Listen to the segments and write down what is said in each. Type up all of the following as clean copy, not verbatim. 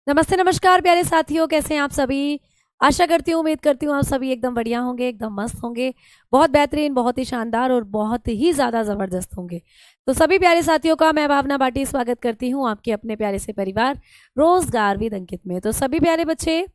नमस्ते नमस्कार प्यारे साथियों, कैसे हैं आप सभी। आशा करती हूँ, उम्मीद करती हूँ आप सभी एकदम बढ़िया होंगे, एकदम मस्त होंगे, बहुत बेहतरीन, बहुत ही शानदार और बहुत ही ज़्यादा ज़बरदस्त होंगे। तो सभी प्यारे साथियों का मैं भावना बाटी स्वागत करती हूँ आपके अपने प्यारे से परिवार रोजगार विद अंकित में। तो सभी प्यारे बच्चे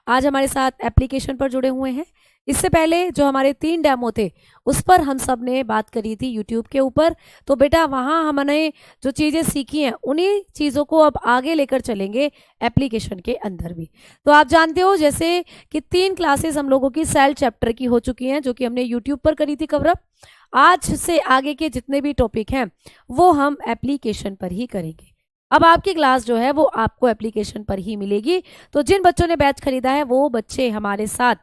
आज हमारे साथ एप्लीकेशन पर जुड़े हुए हैं। इससे पहले जो हमारे 3 डेमो थे उस पर हम सब ने बात करी थी यूट्यूब के ऊपर। तो बेटा वहाँ हमने जो चीज़ें सीखी हैं उन्हीं चीज़ों को अब आगे लेकर चलेंगे एप्लीकेशन के अंदर भी। तो आप जानते हो जैसे कि 3 क्लासेस हम लोगों की सेल चैप्टर की हो चुकी हैं जो कि हमने यूट्यूब पर करी थी कवरअप। आज से आगे के जितने भी टॉपिक हैं वो हम एप्लीकेशन पर ही करेंगे। अब आपकी क्लास जो है वो आपको एप्लीकेशन पर ही मिलेगी। तो जिन बच्चों ने बैच खरीदा है वो बच्चे हमारे साथ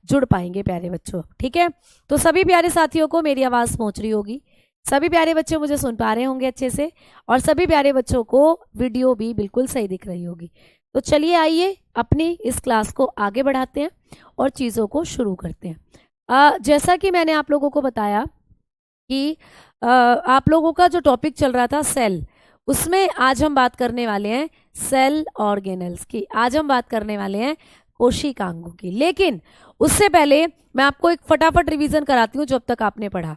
जुड़ पाएंगे प्यारे बच्चों, ठीक है। तो सभी प्यारे साथियों को मेरी आवाज़ पहुंच रही होगी, सभी प्यारे बच्चे मुझे सुन पा रहे होंगे अच्छे से, और सभी प्यारे बच्चों को वीडियो भी बिल्कुल सही दिख रही होगी। तो चलिए आइए अपनी इस क्लास को आगे बढ़ाते हैं और चीज़ों को शुरू करते हैं। जैसा कि मैंने आप लोगों को बताया कि आप लोगों का जो टॉपिक चल रहा था सेल, उसमें आज हम बात करने वाले हैं सेल ऑर्गेनल्स की, आज हम बात करने वाले हैं कोशिकांगों की। लेकिन उससे पहले मैं आपको एक फटाफट रिवीजन कराती हूँ जो अब तक आपने पढ़ा।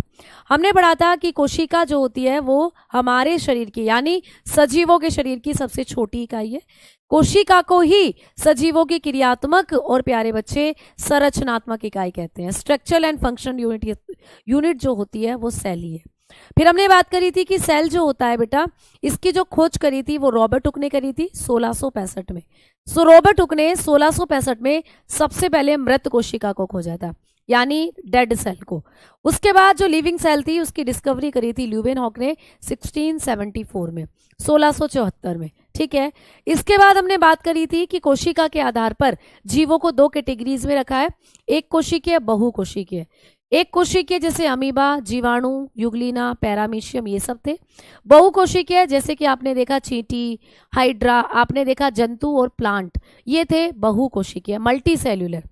हमने पढ़ा था कि कोशिका जो होती है वो हमारे शरीर की यानी सजीवों के शरीर की सबसे छोटी इकाई है। कोशिका को ही सजीवों की क्रियात्मक और प्यारे बच्चे संरचनात्मक इकाई कहते हैं। स्ट्रक्चरल एंड फंक्शन यूनिट जो होती है वो सेल ही है। फिर हमने बात करी थी कि सेल जो होता है बेटा, इसकी जो खोज करी थी वो रॉबर्ट हुक ने करी थी 1665 में। सो रॉबर्ट हुक ने 1665 में सबसे पहले मृत कोशिका को खोजा था यानी डेड सेल को। उसके बाद जो लिविंग सेल थी उसकी डिस्कवरी करी थी ल्यूवेनहॉक ने 1674 में, 1674 में, ठीक है। इसके बाद हमने बात करी थी कि कोशिका के आधार पर जीवों को 2 कैटेगरीज में रखा है, एक कोशिकीय, बहुकोशिकीय। एक कोशिकीय जैसे अमीबा, जीवाणु, युगलिना, पैरामीशियम, ये सब थे। बहुकोशिकीय जैसे कि आपने देखा चींटी, हाइड्रा, आपने देखा जंतु और प्लांट, ये थे बहुकोशिकीय, मल्टी सेल्यूलर।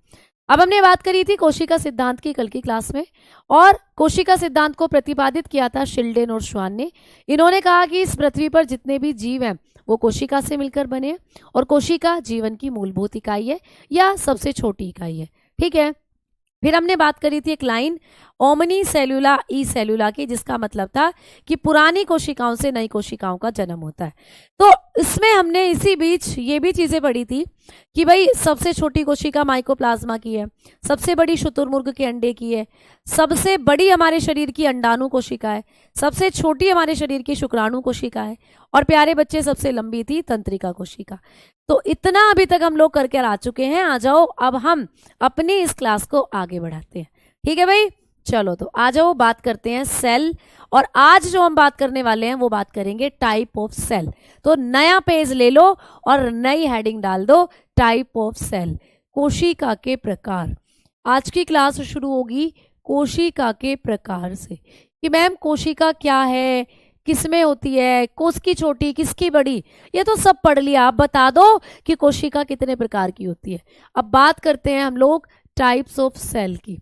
अब हमने बात करी थी कोशिका सिद्धांत की कल की क्लास में, और कोशिका सिद्धांत को प्रतिपादित किया था शिल्डेन और श्वान ने। इन्होंने कहा कि इस पृथ्वी पर जितने भी जीव हैं वो कोशिका से मिलकर बने हैं और कोशिका जीवन की मूलभूत इकाई है या सबसे छोटी इकाई है, ठीक है। फिर हमने बात करी थी एक लाइन ओमनी सेलुला ई सेलुला की, जिसका मतलब था कि पुरानी कोशिकाओं से नई कोशिकाओं का जन्म होता है। तो इसमें हमने इसी बीच ये भी चीजें पढ़ी थी कि भाई सबसे छोटी कोशिका माइकोप्लाज्मा की है, सबसे बड़ी शुतुरमुर्ग के अंडे की है, सबसे बड़ी हमारे शरीर की अंडाणु कोशिका है, सबसे छोटी हमारे शरीर की शुक्राणु कोशिका है, और प्यारे बच्चे सबसे लंबी थी तंत्रिका कोशिका। तो इतना अभी तक हम लोग करके आ चुके हैं। आ जाओ अब हम अपनी इस क्लास को आगे बढ़ाते हैं, ठीक है भाई। चलो तो आ जाओ बात करते हैं सेल, और आज जो हम बात करने वाले हैं वो बात करेंगे टाइप ऑफ सेल। तो नया पेज ले लो और नई हेडिंग डाल दो, टाइप ऑफ सेल, कोशिका के प्रकार। आज की क्लास शुरू होगी कोशिका के प्रकार से कि मैम कोशिका क्या है, किसमें होती है, किसकी छोटी किसकी बड़ी, ये तो सब पढ़ लिया। आप बता दो कि कोशिका कितने प्रकार की होती है। अब बात करते हैं हम लोग टाइप्स ऑफ सेल की।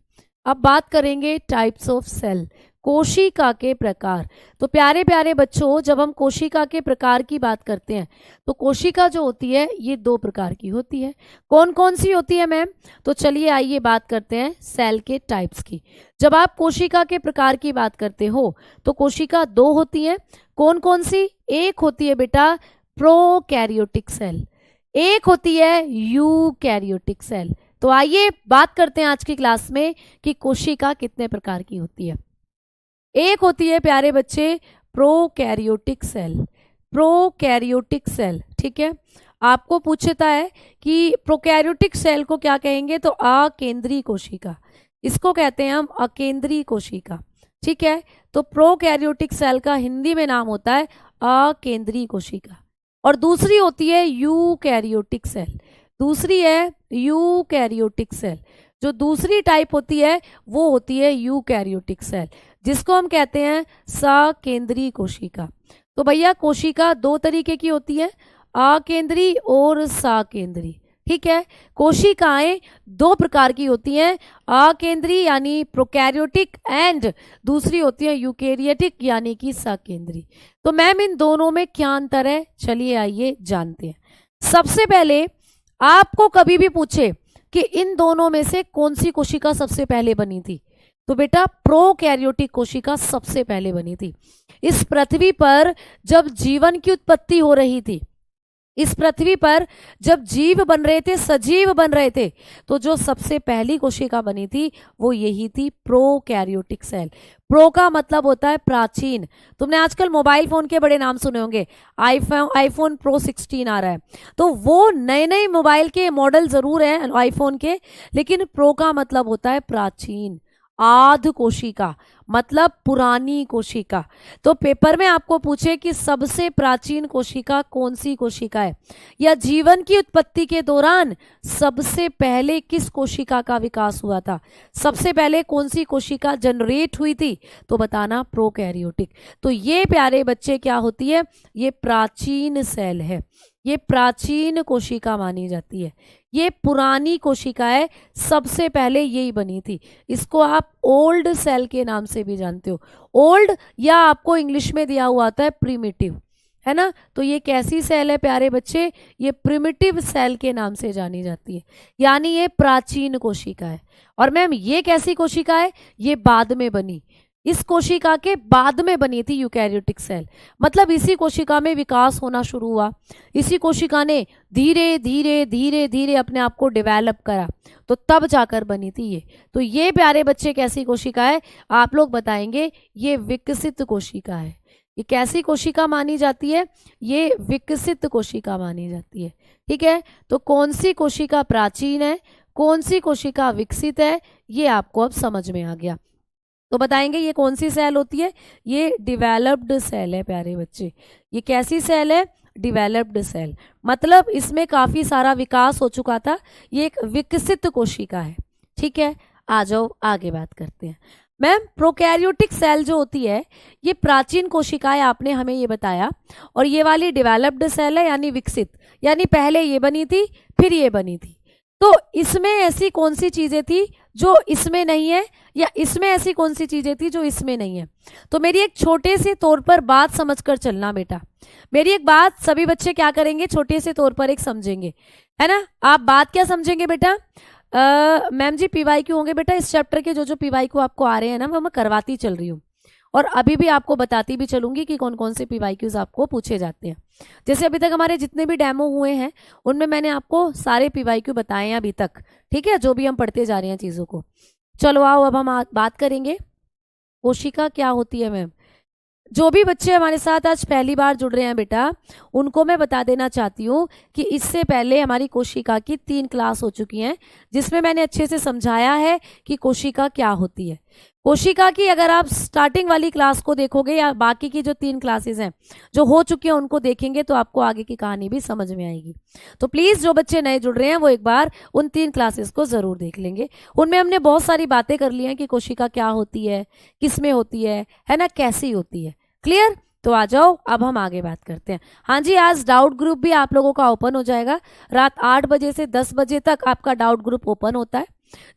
अब बात करेंगे टाइप्स ऑफ सेल, कोशिका के प्रकार। तो प्यारे प्यारे बच्चों, जब हम कोशिका के प्रकार की बात करते हैं तो कोशिका जो होती है ये 2 प्रकार की होती है। कौन कौन सी होती है मैम? तो चलिए आइए बात करते हैं सेल के टाइप्स की। जब आप कोशिका के प्रकार की बात करते हो तो कोशिका 2 होती है। कौन कौन सी? एक होती है बेटा प्रोकैरियोटिक सेल, एक होती है यूकैरियोटिक सेल। तो आइए बात करते हैं आज की क्लास में कि कोशिका कितने प्रकार की होती है। एक होती है प्यारे बच्चे प्रोकैरियोटिक सेल, प्रोकैरियोटिक सेल, ठीक है। आपको पूछता है कि प्रोकैरियोटिक सेल को क्या कहेंगे, तो अकेंद्रीय कोशिका, इसको कहते हैं हम अकेंद्रीय कोशिका, ठीक है। तो प्रोकैरियोटिक सेल का हिंदी में नाम होता है अकेंद्रीय कोशिका। और दूसरी होती है यूकैरियोटिक सेल, दूसरी है यूकैरियोटिक सेल। जो दूसरी टाइप होती है वो होती है यूकैरियोटिक सेल, जिसको हम कहते हैं सकेंद्रीय कोशिका। तो भैया कोशिका 2 तरीके की होती है, अकेंद्रीय और सकेंद्रीय, ठीक है। कोशिकाएं दो प्रकार की होती हैं, अकेंद्रीय यानी प्रोकैरियोटिक एंड दूसरी होती है यूकेरियोटिक यानी कि सकेंद्रीय। तो मैम इन दोनों में क्या अंतर है, चलिए आइए जानते हैं। सबसे पहले आपको कभी भी पूछे कि इन दोनों में से कौन सी कोशिका सबसे पहले बनी थी, तो बेटा प्रोकैरियोटिक कोशिका सबसे पहले बनी थी। इस पृथ्वी पर जब जीवन की उत्पत्ति हो रही थी, इस पृथ्वी पर जब जीव बन रहे थे, सजीव बन रहे थे, तो जो सबसे पहली कोशिका बनी थी वो यही थी प्रोकैरियोटिक सेल। प्रो का मतलब होता है प्राचीन। तुमने आजकल मोबाइल फोन के बड़े नाम सुने होंगे, आईफोन प्रो 16 आ रहा है, तो वो नए नए मोबाइल के मॉडल जरूर हैं आईफोन के, लेकिन प्रो का मतलब होता है प्राचीन, आद कोशिका मतलब पुरानी कोशिका। तो पेपर में आपको पूछे कि सबसे प्राचीन कोशिका कौन सी कोशिका है, या जीवन की उत्पत्ति के दौरान सबसे पहले किस कोशिका का विकास हुआ था, सबसे पहले कौन सी कोशिका जनरेट हुई थी, तो बताना प्रोकैरियोटिक। तो ये प्यारे बच्चे क्या होती है, ये प्राचीन सेल है, ये प्राचीन कोशिका मानी जाती है, ये पुरानी कोशिका है, सबसे पहले यही बनी थी। इसको आप ओल्ड सेल के नाम से भी जानते हो, ओल्ड, या आपको इंग्लिश में दिया हुआ आता है प्रिमिटिव, है ना। तो ये कैसी सेल है प्यारे बच्चे, ये प्रिमिटिव सेल के नाम से जानी जाती है, यानी ये प्राचीन कोशिका है। और मैम ये कैसी कोशिका है, ये बाद में बनी, इस कोशिका के बाद में बनी थी यूकैरियोटिक सेल, मतलब इसी कोशिका में विकास होना शुरू हुआ, इसी कोशिका ने धीरे धीरे धीरे धीरे अपने आप को डेवलप करा, तो तब जाकर बनी थी ये। तो ये प्यारे बच्चे कैसी कोशिका है, आप लोग बताएंगे, ये विकसित कोशिका है। ये कैसी कोशिका मानी जाती है, ये विकसित कोशिका मानी जाती है। ठीक है, तो कौन सी कोशिका प्राचीन है, कौन सी कोशिका विकसित है, ये आपको अब समझ में आ गया। तो बताएंगे ये कौन सी सेल होती है, ये डिवेलप्ड सेल है प्यारे बच्चे। ये कैसी सेल है, डिवेलप्ड सेल, मतलब इसमें काफी सारा विकास हो चुका था, ये एक विकसित कोशिका है। ठीक है, आ जाओ आगे बात करते हैं। मैम प्रोकैरियोटिक सेल जो होती है ये प्राचीन कोशिकाएं, आपने हमें ये बताया, और ये वाली डिवेलप्ड सेल है यानी विकसित, यानी पहले ये बनी थी फिर ये बनी थी। तो इसमें ऐसी कौन सी चीजें थी जो इसमें नहीं है, या इसमें ऐसी कौन सी चीजें थी जो इसमें नहीं है। तो मेरी एक छोटे से तौर पर बात समझकर चलना बेटा, मेरी एक बात सभी बच्चे क्या करेंगे, छोटे से तौर पर एक समझेंगे, है ना। आप बात क्या समझेंगे बेटा, मैम जी पीवाईक्यू होंगे बेटा, इस चैप्टर के जो जो पीवाईक्यू आपको आ रहे हैं ना, वो मैं करवाती चल रही हूँ, और अभी भी आपको बताती भी चलूंगी कि कौन कौन से पीवाईक्यूज आपको पूछे जाते हैं। जैसे अभी तक हमारे जितने भी डेमो हुए हैं उनमें मैंने आपको सारे पीवाईक्यू बताए हैं अभी तक, ठीक है, जो भी हम पढ़ते जा रहे हैं चीज़ों को। चलो आओ अब हम बात करेंगे कोशिका क्या होती है। मैम जो भी बच्चे हमारे साथ आज पहली बार जुड़ रहे हैं बेटा, उनको मैं बता देना चाहती हूँ कि इससे पहले हमारी कोशिका की 3 क्लास हो चुकी हैं, जिसमें मैंने अच्छे से समझाया है कि कोशिका क्या होती है। कोशिका की अगर आप स्टार्टिंग वाली क्लास को देखोगे या बाकी की जो 3 क्लासेस हैं जो हो चुकी हैं उनको देखेंगे, तो आपको आगे की कहानी भी समझ में आएगी। तो प्लीज़ जो बच्चे नए जुड़ रहे हैं वो एक बार उन 3 क्लासेस को ज़रूर देख लेंगे। उनमें हमने बहुत सारी बातें कर ली हैं कि कोशिका क्या होती है, किस में होती है ना, कैसी होती है। क्लियर, तो आ जाओ अब हम आगे बात करते हैं। हाँ जी, आज डाउट ग्रुप भी आप लोगों का ओपन हो जाएगा। रात 8 बजे से 10 बजे तक आपका डाउट ग्रुप ओपन होता है,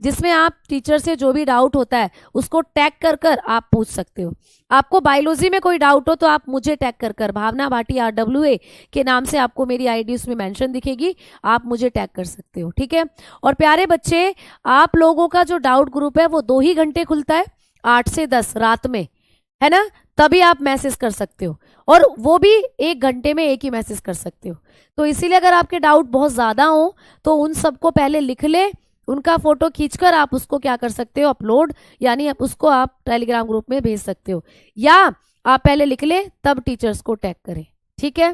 जिसमें आप टीचर से जो भी डाउट होता है उसको टैग कर कर आप पूछ सकते हो। आपको बायोलॉजी में कोई डाउट हो तो आप मुझे टैग कर कर, भावना भाटी RWA के नाम से आपको मेरी आईडी उसमें मेंशन दिखेगी, आप मुझे टैग कर सकते हो। ठीक है, और प्यारे बच्चे आप लोगों का जो डाउट ग्रुप है वो 2 ही घंटे खुलता है, 8 से 10 रात में, है ना, तभी आप मैसेज कर सकते हो, और वो भी 1 घंटे में एक ही मैसेज कर सकते हो। तो इसीलिए अगर आपके डाउट बहुत ज़्यादा हो तो उन सबको पहले लिख ले, उनका फोटो खींचकर आप उसको क्या कर सकते हो, अपलोड, यानी उसको आप टेलीग्राम ग्रुप में भेज सकते हो, या आप पहले लिख ले तब टीचर्स को टैग करें। ठीक है,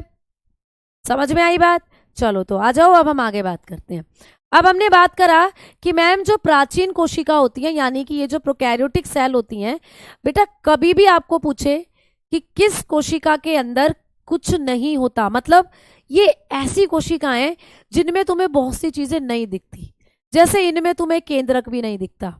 समझ में आई बात। चलो तो आ जाओ अब हम आगे बात करते हैं। अब हमने बात करा कि मैम जो प्राचीन कोशिका होती है, यानी कि ये जो प्रोकैरियोटिक सेल होती हैं बेटा, कभी भी आपको पूछे कि किस कोशिका के अंदर कुछ नहीं होता, मतलब ये ऐसी कोशिकाएं जिनमें तुम्हें बहुत सी चीजें नहीं दिखती, जैसे इनमें तुम्हें केंद्रक भी नहीं दिखता,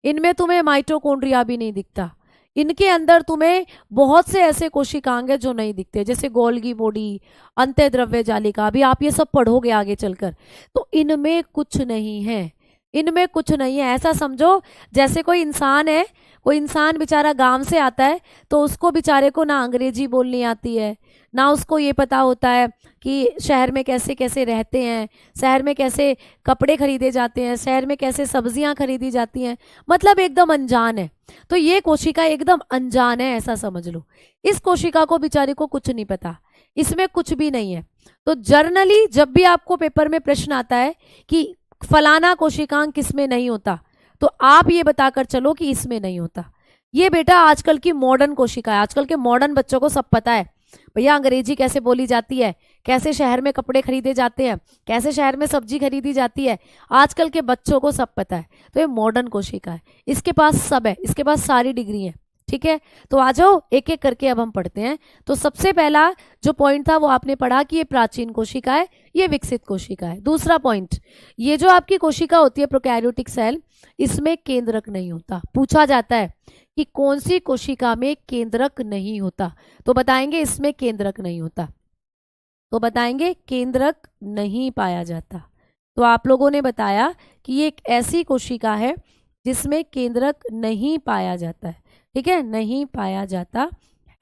इनमें तुम्हें माइटोकॉन्ड्रिया भी नहीं दिखता, इनके अंदर तुम्हें बहुत से ऐसे कोशिकांग हैं जो नहीं दिखते, जैसे गोल्गी बॉडी, अंतःद्रव्य जालिका, अभी आप ये सब पढ़ोगे आगे चलकर। तो इनमें कुछ नहीं है, इनमें कुछ नहीं है। ऐसा समझो जैसे कोई इंसान है, कोई इंसान बेचारा गांव से आता है, तो उसको बेचारे को ना अंग्रेजी बोलनी आती है, ना उसको ये पता होता है कि शहर में कैसे कैसे रहते हैं, शहर में कैसे कपड़े खरीदे जाते हैं, शहर में कैसे सब्जियां खरीदी जाती हैं, मतलब एकदम अनजान है। तो ये कोशिका एकदम अनजान है, ऐसा समझ लो। इस कोशिका को बेचारे को कुछ नहीं पता, इसमें कुछ भी नहीं है। तो जर्नली जब भी आपको पेपर में प्रश्न आता है कि फलाना कोशिकांग किसमें नहीं होता, तो आप ये बताकर चलो कि इसमें नहीं होता। ये बेटा आजकल की मॉडर्न कोशिका है, आजकल के मॉडर्न बच्चों को सब पता है भैया अंग्रेजी कैसे बोली जाती है, कैसे शहर में कपड़े खरीदे जाते हैं, कैसे शहर में सब्जी खरीदी जाती है, आजकल के बच्चों को सब पता है। तो ये मॉडर्न कोशिका है, इसके पास सब है, इसके पास सारी डिग्री है। ठीक है, तो आ जाओ एक एक करके अब हम पढ़ते हैं। तो सबसे पहला जो पॉइंट था वो आपने पढ़ा कि ये प्राचीन कोशिका है, ये विकसित कोशिका है। दूसरा पॉइंट, ये जो आपकी कोशिका होती है प्रोकैरियोटिक सेल, इसमें केंद्रक नहीं होता। पूछा जाता है कि कौन सी कोशिका में केंद्रक नहीं होता, तो बताएंगे इसमें केंद्रक नहीं होता, तो बताएंगे केंद्रक नहीं पाया जाता। तो आप लोगों ने बताया कि ये एक ऐसी कोशिका है जिसमें केंद्रक नहीं पाया जाता है। ठीक है, नहीं पाया जाता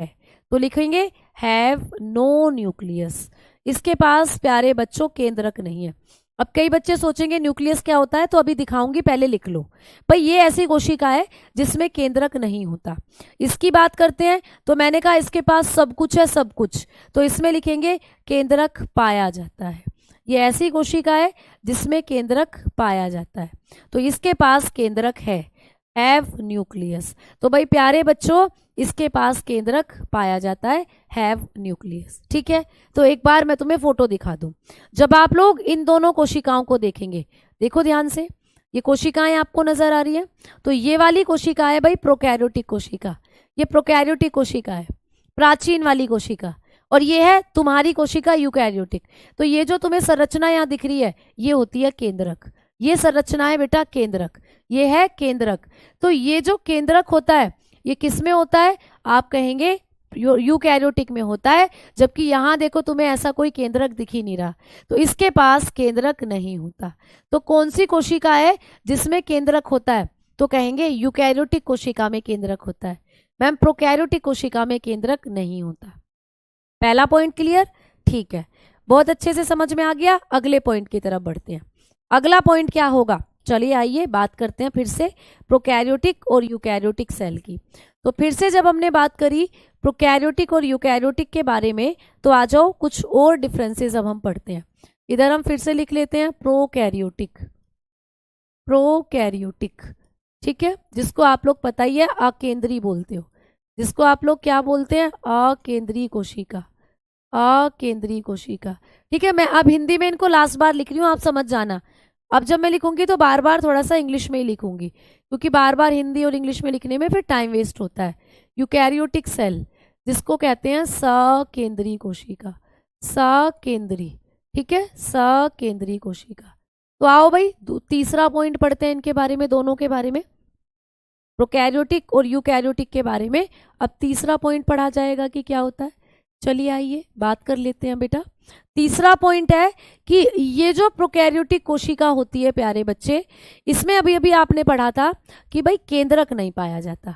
है, तो लिखेंगे हैव नो न्यूक्लियस। इसके पास प्यारे बच्चों केंद्रक नहीं है। अब कई बच्चे सोचेंगे न्यूक्लियस क्या होता है, तो अभी दिखाऊंगी, पहले लिख लो भाई। ये ऐसी कोशिका है जिसमें केंद्रक नहीं होता। इसकी बात करते हैं, तो मैंने कहा इसके पास सब कुछ है, सब कुछ, तो इसमें लिखेंगे केंद्रक पाया जाता है। ये ऐसी कोशिका है जिसमें केंद्रक पाया जाता है, तो इसके पास केंद्रक है, हैव न्यूक्लियस। तो भाई प्यारे बच्चों इसके पास केंद्रक पाया जाता है, हैव न्यूक्लियस। ठीक है, तो एक बार मैं तुम्हें फोटो दिखा दूं। जब आप लोग इन दोनों कोशिकाओं को देखेंगे, देखो ध्यान से, ये कोशिकाएं आपको नजर आ रही है। तो ये वाली कोशिका है भाई प्रोकैरियोटिक कोशिका, ये प्रोकैरियोटिक कोशिका है, प्राचीन वाली कोशिका। और ये है तुम्हारी कोशिका यूकैरियोटिक। तो ये जो तुम्हें संरचना यहाँ दिख रही है, ये होती है केंद्रक। ये संरचना है बेटा केंद्रक, ये है केंद्रक। तो ये जो केंद्रक होता है ये किस में होता है, आप कहेंगे यूकैरियोटिक में होता है। जबकि यहाँ देखो तुम्हें ऐसा कोई केंद्रक दिख ही नहीं रहा, तो इसके पास केंद्रक नहीं होता। तो कौन सी कोशिका है जिसमें केंद्रक होता है, तो कहेंगे यूकैरियोटिक कोशिका में केंद्रक होता है। मैम प्रोकैरियोटिक कोशिका में केंद्रक नहीं होता। पहला पॉइंट क्लियर? ठीक है, बहुत अच्छे से समझ में आ गया। अगले पॉइंट की तरफ बढ़ते हैं। अगला पॉइंट क्या होगा, चलिए आइए बात करते हैं फिर से प्रोकैरियोटिक और यूकैरियोटिक सेल की। तो फिर से जब हमने बात करी प्रोकैरियोटिक और यूकैरियोटिक के बारे में, तो आ जाओ कुछ और डिफरेंसेस अब हम पढ़ते हैं। इधर हम फिर से लिख लेते हैं प्रोकैरियोटिक, प्रोकैरियोटिक। ठीक है, जिसको आप लोग पता ही है अकेंद्री बोलते हो, जिसको आप लोग क्या बोलते हैं, अकेंद्रीय कोशिका, अकेंद्रीय कोशिका। ठीक है, मैं अब हिंदी में इनको लास्ट बार लिख रही हूँ, आप समझ जाना। अब जब मैं लिखूंगी तो बार बार थोड़ा सा इंग्लिश में ही लिखूंगी, क्योंकि बार बार हिंदी और इंग्लिश में लिखने में फिर टाइम वेस्ट होता है। यूकैरियोटिक सेल जिसको कहते हैं सकेंद्रीय कोशिका, सकेंद्रीय। ठीक है, सकेंद्रीय कोशिका। तो आओ भाई तीसरा पॉइंट पढ़ते हैं इनके बारे में, दोनों के बारे में, प्रोकैरियोटिक और यूकैरियोटिक के बारे में। अब तीसरा पॉइंट पढ़ा जाएगा कि क्या होता है। चलिए आइए बात कर लेते हैं बेटा। तीसरा पॉइंट है कि ये जो प्रोकैरियोटिक कोशिका होती है प्यारे बच्चे, इसमें अभी अभी आपने पढ़ा था कि भाई केंद्रक नहीं पाया जाता।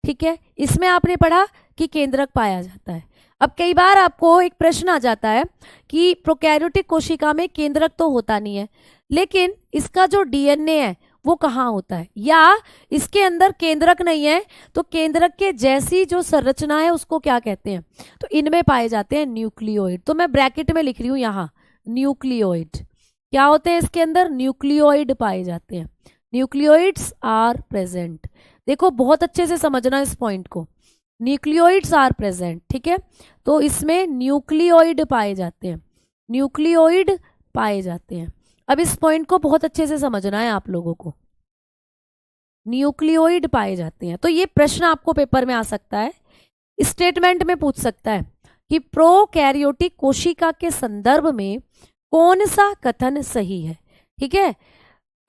ठीक है, इसमें आपने पढ़ा कि केंद्रक पाया जाता है। अब कई बार आपको एक प्रश्न आ जाता है कि प्रोकैरियोटिक कोशिका में केंद्रक तो होता नहीं है, लेकिन इसका जो डीएनए है वो कहाँ होता है, या इसके अंदर केंद्रक नहीं है तो केंद्रक के जैसी जो संरचना है उसको क्या कहते हैं, तो इनमें पाए जाते हैं न्यूक्लियोइड। तो मैं ब्रैकेट में लिख रही हूँ यहाँ न्यूक्लियोइड। क्या होते हैं इसके अंदर, न्यूक्लियोइड पाए जाते हैं, न्यूक्लियोइड्स आर प्रेजेंट। देखो बहुत अच्छे से समझना इस पॉइंट को, न्यूक्लियोइड्स आर प्रेजेंट। ठीक है, तो इसमें न्यूक्लियोइड पाए जाते हैं, न्यूक्लियोइड पाए जाते हैं। अब इस पॉइंट को बहुत अच्छे से समझना है आप लोगों को, न्यूक्लियोइड पाए जाते हैं। तो ये प्रश्न आपको पेपर में आ सकता है, स्टेटमेंट में पूछ सकता है कि प्रोकैरियोटिक कोशिका के संदर्भ में कौन सा कथन सही है। ठीक है,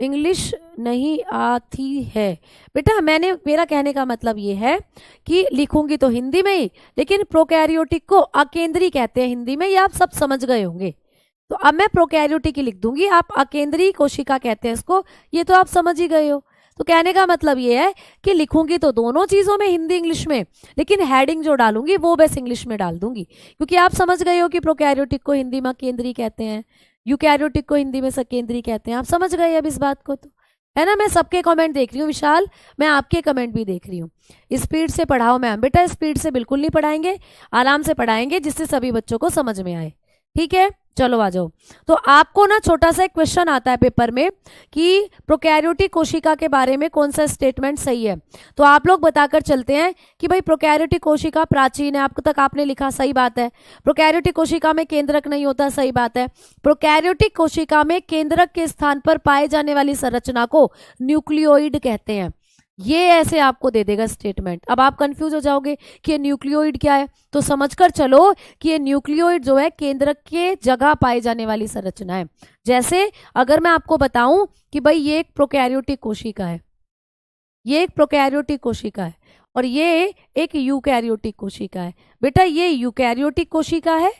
इंग्लिश नहीं आती है। बेटा मेरा कहने का मतलब ये है कि लिखूंगी तो हिंदी में ही, लेकिन प्रोकैरियोटिक को अकेंद्री कहते हैं हिंदी में, ये आप सब समझ गए होंगे। तो अब मैं प्रोकैरियोटिक ही लिख दूंगी, आप अकेंद्री कोशिका कहते हैं इसको, ये तो आप समझ ही गए हो। तो कहने का मतलब ये है कि लिखूंगी तो दोनों चीजों में, हिंदी इंग्लिश में, लेकिन हेडिंग जो डालूंगी वो बस इंग्लिश में डाल दूंगी, क्योंकि आप समझ गए हो कि प्रोकैरियोटिक को हिंदी में केंद्रीय कहते हैं, यूकैरियोटिक को हिंदी में सकेंद्रीय कहते हैं। आप समझ गए अब इस बात को, तो है ना। मैं सबके कमेंट देख रही हूँ विशाल, मैं आपके कमेंट भी देख रही हूँ। स्पीड से पढ़ाओ मैम। बेटा स्पीड से बिल्कुल नहीं पढ़ाएंगे, आराम से पढ़ाएंगे जिससे सभी बच्चों को समझ में आए, ठीक है। चलो आ जाओ। तो आपको ना छोटा सा एक क्वेश्चन आता है पेपर में कि प्रोकैरियोटिक कोशिका के बारे में कौन सा स्टेटमेंट सही है, तो आप लोग बताकर चलते हैं कि भाई प्रोकैरियोटिक कोशिका प्राचीन है, आपको तक आपने लिखा, सही बात है। प्रोकैरियोटिक कोशिका में केंद्रक नहीं होता, सही बात है। प्रोकैरियोटिक कोशिका में केंद्रक के स्थान पर पाए जाने वाली संरचना को न्यूक्लियोइड कहते हैं। ये ऐसे आपको दे देगा स्टेटमेंट। अब आप कंफ्यूज हो जाओगे कि ये न्यूक्लियोइड क्या है, तो समझकर चलो कि ये न्यूक्लियोइड जो है केंद्रक के जगह पाई जाने वाली संरचना है। जैसे अगर मैं आपको बताऊं कि भाई ये एक प्रोकैरियोटिक कोशिका है, ये एक प्रोकैरियोटिक कोशिका है, और ये एक यूकैरियोटिक कोशिका है। बेटा ये यूकैरियोटिक कोशिका है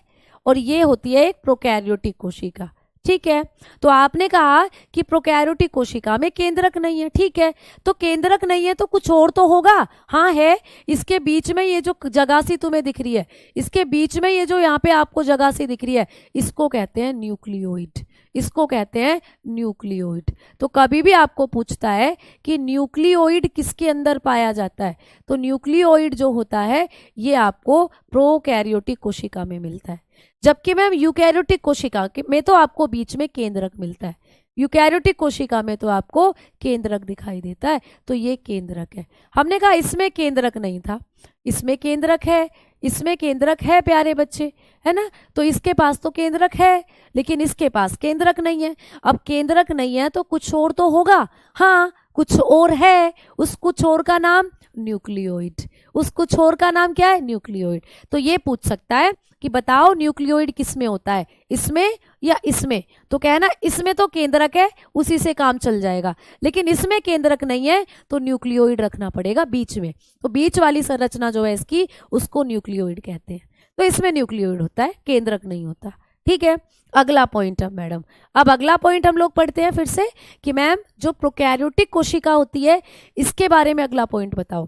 और ये होती है एक प्रोकैरियोटिक कोशिका, ठीक है। तो आपने कहा कि प्रोकैरियोटिक कोशिका में केंद्रक नहीं है, ठीक है। तो केंद्रक नहीं है तो कुछ और तो होगा, हाँ है। इसके बीच में ये जो जगह सी तुम्हें दिख रही है, इसके बीच में ये जो यहाँ पे आपको जगह सी दिख रही है, इसको कहते हैं न्यूक्लियोइड, इसको कहते हैं न्यूक्लियोइड। तो कभी भी आपको पूछता है कि न्यूक्लियोइड किसके अंदर पाया जाता है, तो न्यूक्लियोइड जो होता है ये आपको प्रोकैरियोटिक कोशिका में मिलता है, जबकि मैम यूकैरियोटिक कोशिका में तो आपको बीच में केंद्रक मिलता है, यूकैरियोटिक कोशिका में तो आपको केंद्रक दिखाई देता है। तो ये केंद्रक है। हमने कहा इसमें केंद्रक नहीं था, इसमें केंद्रक है, इसमें केंद्रक है प्यारे बच्चे, है ना। तो इसके पास तो केंद्रक है, लेकिन इसके पास केंद्रक नहीं है। अब केंद्रक नहीं है तो कुछ और तो होगा, हाँ कुछ और है, उस कुछ और का नाम न्यूक्लियोइड, उस कुछ और का नाम क्या है, न्यूक्लियोइड। तो ये पूछ सकता है कि बताओ न्यूक्लियोइड किस में होता है, इसमें या इसमें, तो कहना इसमें तो केंद्रक है, उसी से काम चल जाएगा, लेकिन इसमें केंद्रक नहीं है तो न्यूक्लियोइड रखना पड़ेगा बीच में। तो बीच वाली संरचना जो है इसकी, उसको न्यूक्लियोइड कहते हैं। तो इसमें न्यूक्लियोइड होता है, केंद्रक नहीं होता, ठीक है। अगला पॉइंट अब मैडम, अब अगला पॉइंट हम लोग पढ़ते हैं फिर से कि मैम जो प्रोकैरियोटिक कोशिका होती है इसके बारे में अगला पॉइंट बताओ।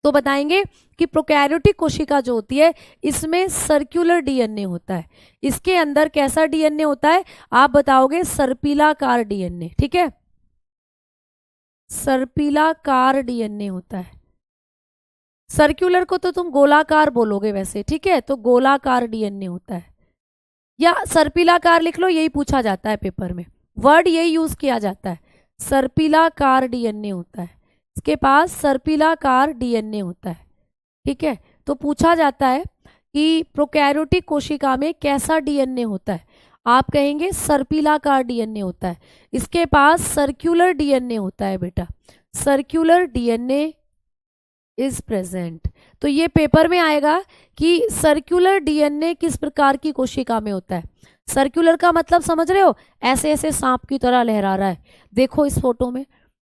तो बताएंगे कि प्रोकैरियोटिक कोशिका जो होती है इसमें सर्कुलर डीएनए होता है। इसके अंदर कैसा डीएनए होता है आप बताओगे, सर्पिलाकार डीएनए, ठीक है, सर्पिलाकार डीएनए होता है। सर्कुलर को तो तुम गोलाकार बोलोगे वैसे, ठीक है, तो गोलाकार डीएनए होता है, या सर्पिलाकार लिख लो, यही पूछा जाता है पेपर में, वर्ड यही यूज किया जाता है, सर्पिलाकार डीएनए होता है। इसके पास सर्पिलाकार डीएनए होता है, ठीक है। तो पूछा जाता है कि प्रोकैरियोटिक कोशिका में कैसा डीएनए होता है, आप कहेंगे सर्पिलाकार डीएनए होता है। इसके पास सर्कुलर डीएनए होता है बेटा, सर्कुलर डीएनए इज प्रेजेंट। तो ये पेपर में आएगा कि सर्कुलर डीएनए किस प्रकार की कोशिका में होता है। सर्कुलर का मतलब समझ रहे हो, ऐसे ऐसे सांप की तरह लहरा रहा है। देखो इस फोटो में,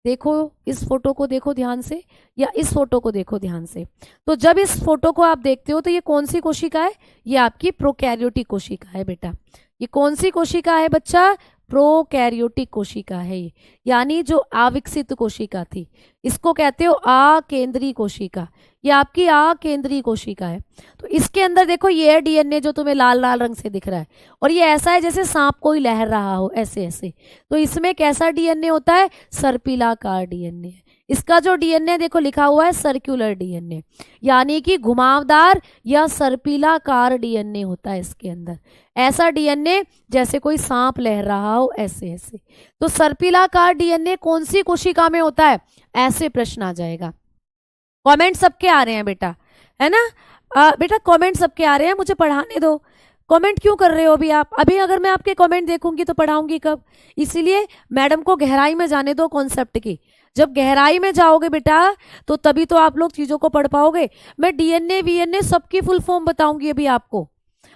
देखो इस फोटो को देखो ध्यान से, या इस फोटो को देखो ध्यान से। तो जब इस फोटो को आप देखते हो तो ये कौन सी कोशिका है, ये आपकी प्रोकैरियोटिक कोशिका है बेटा। ये कौन सी कोशिका है बच्चा, प्रोकैरियोटिक कोशिका है ये, यानी जो अविकसित कोशिका थी, इसको कहते हो अकेंद्रीय कोशिका, ये आपकी अकेंद्रीय कोशिका है। तो इसके अंदर देखो ये डीएनए जो तुम्हें लाल लाल रंग से दिख रहा है, और ये ऐसा है जैसे सांप कोई लहर रहा हो, ऐसे ऐसे। तो इसमें कैसा डीएनए होता है, सर्पिलाकार डीएनए है। इसका जो डीएनए देखो लिखा हुआ है सर्कुलर डीएनए, यानी कि घुमावदार या सर्पिलाकार डीएनए होता है इसके अंदर, ऐसा डीएनए जैसे कोई सांप लहर रहा हो, ऐसे ऐसे। तो सर्पिलाकार डीएनए कौन सी कोशिका में होता है, ऐसे प्रश्न आ जाएगा। कमेंट सबके आ रहे हैं बेटा, है ना। बेटा कमेंट सबके आ रहे हैं, मुझे पढ़ाने दो। कमेंट क्यों कर रहे हो अभी आप, अभी अगर मैं आपके कमेंट देखूंगी तो पढ़ाऊंगी कब, इसीलिए मैडम को गहराई में जाने दो कॉन्सेप्ट की। जब गहराई में जाओगे बेटा तो तभी तो आप लोग चीजों को पढ़ पाओगे। मैं डीएनए वीएनए सबकी फुल फॉर्म बताऊंगी अभी आपको,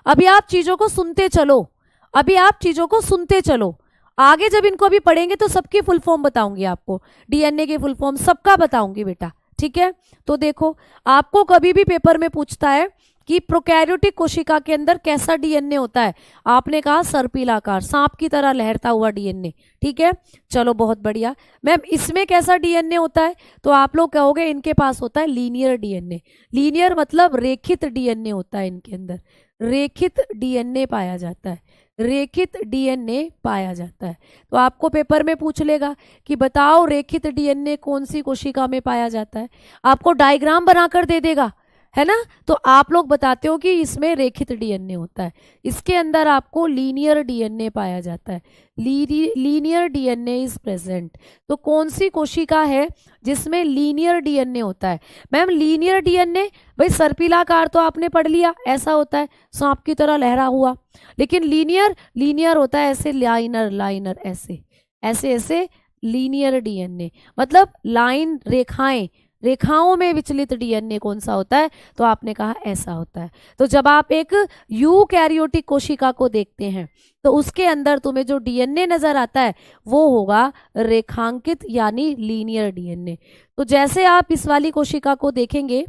अभी आप चीजों को सुनते चलो, अभी आप चीजों को सुनते चलो, आगे जब इनको अभी पढ़ेंगे तो सबकी फुल फॉर्म बताऊंगी आपको, डीएनए की फुल फॉर्म सबका बताऊंगी बेटा, ठीक है। तो देखो, आपको कभी भी पेपर में पूछता है कि प्रोकैरियोटिक कोशिका के अंदर कैसा डीएनए होता है, आपने कहा सर्पिलाकार, सांप की तरह लहरता हुआ डीएनए, ठीक है। चलो बहुत बढ़िया। मैम इसमें कैसा डीएनए होता है, तो आप लोग कहोगे इनके पास होता है लीनियर डीएनए। लीनियर मतलब रेखित डीएनए होता है इनके अंदर, रेखित डीएनए पाया जाता है, रेखित डीएनए पाया जाता है। तो आपको पेपर में पूछ लेगा कि बताओ रेखित डीएनए कौन सी कोशिका में पाया जाता है, आपको डायग्राम बनाकर दे देगा, है ना। तो आप लोग बताते हो कि इसमें रेखित डीएनए होता है, इसके अंदर आपको लीनियर डीएनए पाया जाता है, लीनियर डीएनए इज प्रेजेंट। तो कौन सी कोशिका है जिसमें लीनियर डीएनए होता है। मैम लीनियर डीएनए, भाई सर्पिलाकार तो आपने पढ़ लिया, ऐसा होता है सांप की तरह लहरा हुआ, लेकिन लीनियर, लीनियर होता है ऐसे लाइनर, लाइनर ऐसे ऐसे ऐसे लीनियर डीएनए, मतलब लाइन, रेखाएं, रेखाओं में विचलित डीएनए कौन सा होता है, तो आपने कहा ऐसा होता है। तो जब आप एक यूकैरियोटिक कोशिका को देखते हैं तो उसके अंदर तुम्हें जो डीएनए नजर आता है वो होगा रेखांकित यानी लीनियर डीएनए। तो जैसे आप इस वाली कोशिका को देखेंगे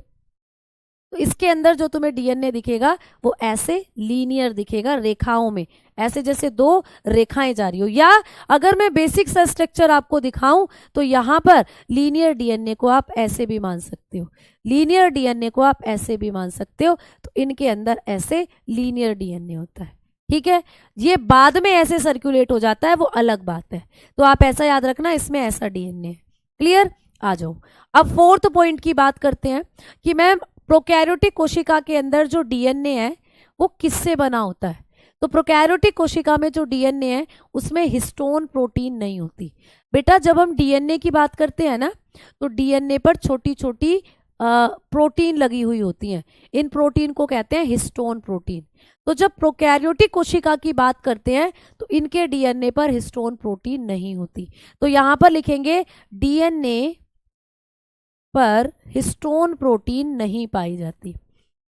तो इसके अंदर जो तुम्हें डीएनए दिखेगा वो ऐसे लीनियर दिखेगा, रेखाओं में, ऐसे जैसे दो रेखाएं जा रही हो। या अगर मैं बेसिक सा स्ट्रक्चर आपको दिखाऊं तो यहाँ पर लीनियर डीएनए को आप ऐसे भी मान सकते हो, लीनियर डीएनए को आप ऐसे भी मान सकते हो। तो इनके अंदर ऐसे लीनियर डीएनए होता है, ठीक है। ये बाद में ऐसे सर्कुलेट हो जाता है, वो अलग बात है। तो आप ऐसा याद रखना, इसमें ऐसा डीएनए है। क्लियर, आ जाओ। अब फोर्थ पॉइंट की बात करते हैं कि मैम प्रोकैरियोटिक कोशिका के अंदर जो डीएनए है वो किससे बना होता है। तो प्रोकैरियोटिक कोशिका में जो डीएनए है उसमें हिस्टोन प्रोटीन नहीं होती। बेटा जब हम डीएनए की बात करते हैं ना तो डीएनए पर छोटी छोटी प्रोटीन लगी हुई होती हैं, इन प्रोटीन को कहते हैं हिस्टोन प्रोटीन। तो जब प्रोकैरियोटिक कोशिका की बात करते हैं तो इनके डीएनए पर हिस्टोन प्रोटीन नहीं होती। तो यहां पर लिखेंगे डीएनए पर हिस्टोन प्रोटीन नहीं पाई जाती,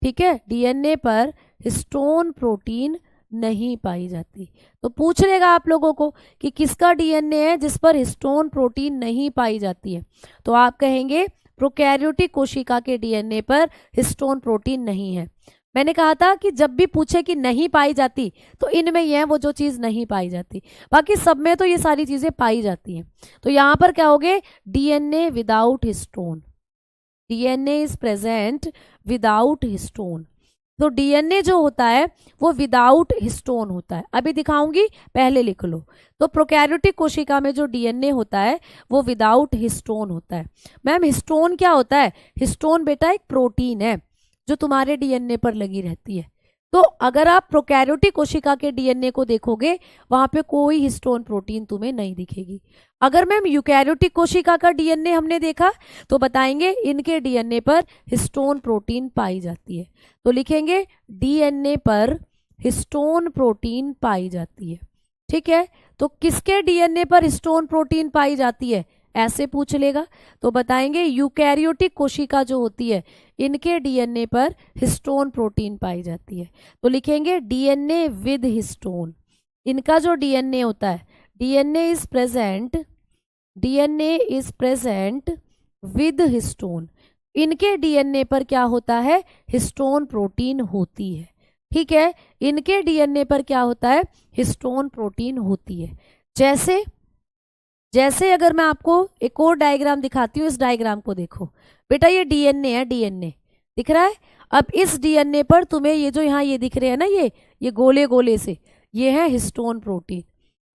ठीक है। डीएनए पर हिस्टोन प्रोटीन नहीं पाई जाती। तो पूछ लेगा आप लोगों को कि किसका डीएनए है जिस पर हिस्टोन प्रोटीन नहीं पाई जाती है, तो आप कहेंगे प्रोकैरियोटिक कोशिका के डीएनए पर हिस्टोन प्रोटीन नहीं है। मैंने कहा था कि जब भी पूछे कि नहीं पाई जाती तो इनमें यह है वो जो चीज नहीं पाई जाती, बाकी सब में तो ये सारी चीजें पाई जाती हैं। तो यहां पर क्या होगे, DNA without histone, DNA is present without histone. तो डीएनए जो होता है वो विदाउट हिस्टोन होता है, अभी दिखाऊंगी, पहले लिख लो। तो प्रोकैरियोटिक कोशिका में जो डीएनए होता है वो विदाउट हिस्टोन होता है। मैम हिस्टोन क्या होता है, हिस्टोन बेटा एक प्रोटीन है जो तुम्हारे डीएनए पर लगी रहती है। तो अगर आप प्रोकैरियोटिक कोशिका के डीएनए को देखोगे वहां पे कोई हिस्टोन प्रोटीन तुम्हें नहीं दिखेगी। अगर मैम यूकैरियोटिक कोशिका का डीएनए हमने देखा तो बताएंगे इनके डीएनए पर हिस्टोन प्रोटीन पाई जाती है। तो लिखेंगे डीएनए पर हिस्टोन प्रोटीन पाई जाती है, ठीक है। तो किसके डीएनए पर हिस्टोन प्रोटीन पाई जाती है, ऐसे पूछ लेगा तो बताएंगे यूकैरियोटिक कोशिका जो होती है इनके डीएनए पर हिस्टोन प्रोटीन पाई जाती है। तो लिखेंगे डीएनए विद हिस्टोन, इनका जो डीएनए होता है DNA is present, DNA is present with histone, इनके डीएनए पर क्या होता है, हिस्टोन प्रोटीन होती है, ठीक है। इनके डीएनए पर क्या होता है, हिस्टोन प्रोटीन होती है। जैसे जैसे अगर मैं आपको एक और डायग्राम दिखाती हूँ, इस डायग्राम को देखो बेटा, ये डीएनए है, डीएनए दिख रहा है। अब इस डीएनए पर तुम्हें ये जो यहाँ ये दिख रहे हैं ना, ये गोले गोले से, ये है हिस्टोन प्रोटीन,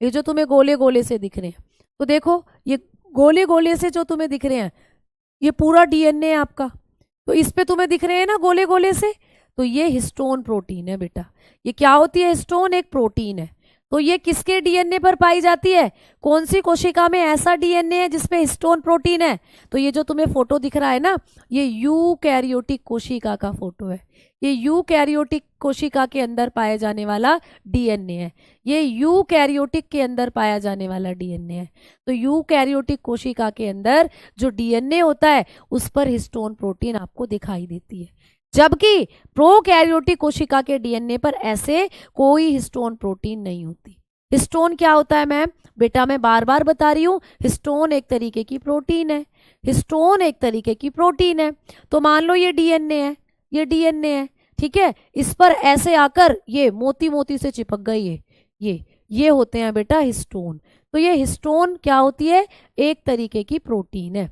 ये जो तुम्हें गोले गोले से दिख रहे हैं। तो देखो ये गोले गोले से जो तुम्हें दिख रहे हैं ये पूरा डीएनए है आपका। तो इस पे तुम्हें दिख रहे हैं ना गोले गोले से, तो ये हिस्टोन प्रोटीन है बेटा। ये क्या होती है, हिस्टोन एक प्रोटीन है। तो ये किसके डीएनए पर पाई जाती है, कौन सी कोशिका में ऐसा डीएनए है जिसपे हिस्टोन प्रोटीन है। तो ये जो तुम्हें फोटो दिख रहा है ना, ये यूकैरियोटिक कोशिका का फोटो है। ये यूकैरियोटिक कोशिका के अंदर पाया जाने वाला डीएनए है, ये यूकैरियोटिक के अंदर पाया जाने वाला डीएनए है। तो यूकैरियोटिक कोशिका के अंदर जो डीएनए होता है उस पर हिस्टोन प्रोटीन आपको दिखाई देती है, जबकि प्रोकैरियोटिक कोशिका के डीएनए पर ऐसे कोई हिस्टोन प्रोटीन नहीं होती, हिस्टोन क्या होता है मैम? बेटा मैं बार बार बता रही हूँ, हिस्टोन एक तरीके की प्रोटीन है, हिस्टोन एक तरीके की प्रोटीन है। तो मान लो ये डीएनए है, ये डीएनए है, ठीक है, इस पर ऐसे आकर ये मोती मोती से चिपक गई है, ये होते हैं बेटा हिस्टोन। तो ये हिस्टोन क्या होती है? एक तरीके की प्रोटीन है।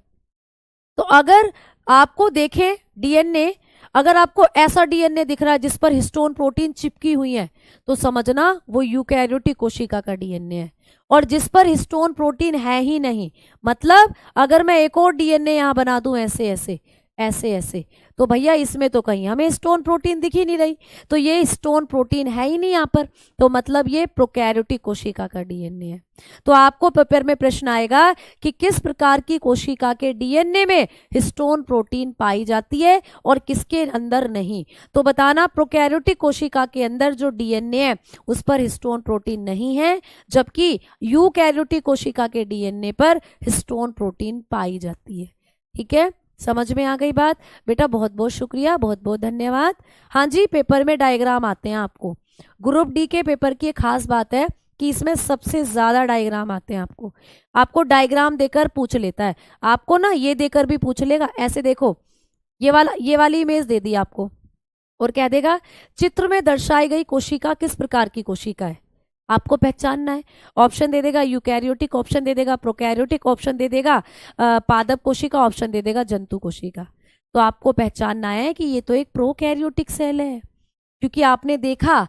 तो अगर आपको देखें डीएनए, अगर आपको ऐसा डीएनए दिख रहा है जिस पर हिस्टोन प्रोटीन चिपकी हुई है, तो समझना वो यूकैरियोटिक कोशिका का डीएनए है। और जिस पर हिस्टोन प्रोटीन है ही नहीं, मतलब अगर मैं एक और डीएनए यहां बना दूं ऐसे ऐसे ऐसे ऐसे, तो भैया इसमें तो कहीं हमें स्टोन प्रोटीन दिख ही नहीं रही, तो ये स्टोन प्रोटीन है ही नहीं यहाँ पर, तो मतलब ये प्रोकैरियोटिक कोशिका का डीएनए है। तो आपको पेपर में प्रश्न आएगा कि किस प्रकार की कोशिका के डीएनए में हिस्टोन प्रोटीन पाई जाती है और किसके अंदर नहीं। तो बताना प्रोकैरियोटिक कोशिका के अंदर जो डीएनए है उस पर हिस्टोन प्रोटीन नहीं है, जबकि यूकैरियोटिक कोशिका के डीएनए पर हिस्टोन प्रोटीन पाई जाती है। ठीक है, समझ में आ गई बात? बेटा बहुत बहुत शुक्रिया, बहुत बहुत धन्यवाद। हाँ जी, पेपर में डायग्राम आते हैं आपको। ग्रुप डी के पेपर की एक खास बात है कि इसमें सबसे ज्यादा डायग्राम आते हैं आपको डायग्राम देकर पूछ लेता है। आपको ना ये देकर भी पूछ लेगा, ऐसे देखो ये वाली इमेज दे दी आपको और कह देगा चित्र में दर्शाई गई कोशिका किस प्रकार की कोशिका है, आपको पहचानना है। ऑप्शन दे देगा यूकैरियोटिक, ऑप्शन दे देगा प्रोकैरियोटिक, ऑप्शन दे देगा पादप कोशिका, ऑप्शन दे देगा जंतु कोशिका। तो आपको पहचानना है कि ये तो एक प्रोकैरियोटिक सेल है, क्योंकि आपने देखा,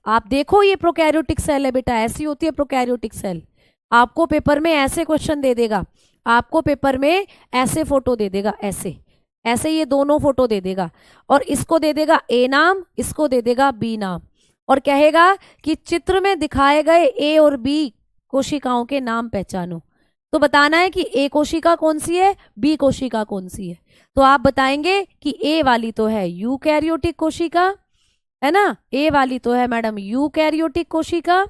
आप देखो ये प्रोकैरियोटिक सेल है बेटा, ऐसी होती है प्रोकैरियोटिक सेल। आपको पेपर में ऐसे क्वेश्चन दे देगा, आपको पेपर में ऐसे फोटो दे देगा, ऐसे ऐसे ये दोनों फोटो दे देगा, और इसको दे देगा ए नाम, इसको दे देगा बी नाम, और कहेगा कि चित्र में दिखाए गए ए और बी कोशिकाओं के नाम पहचानो। तो बताना है कि ए कोशिका कौन सी है, बी कोशिका कौन सी है। तो आप बताएंगे कि ए वाली तो है यूकैरियोटिक कोशिका, है ना, ए वाली तो है मैडम यूकैरियोटिक कोशिका,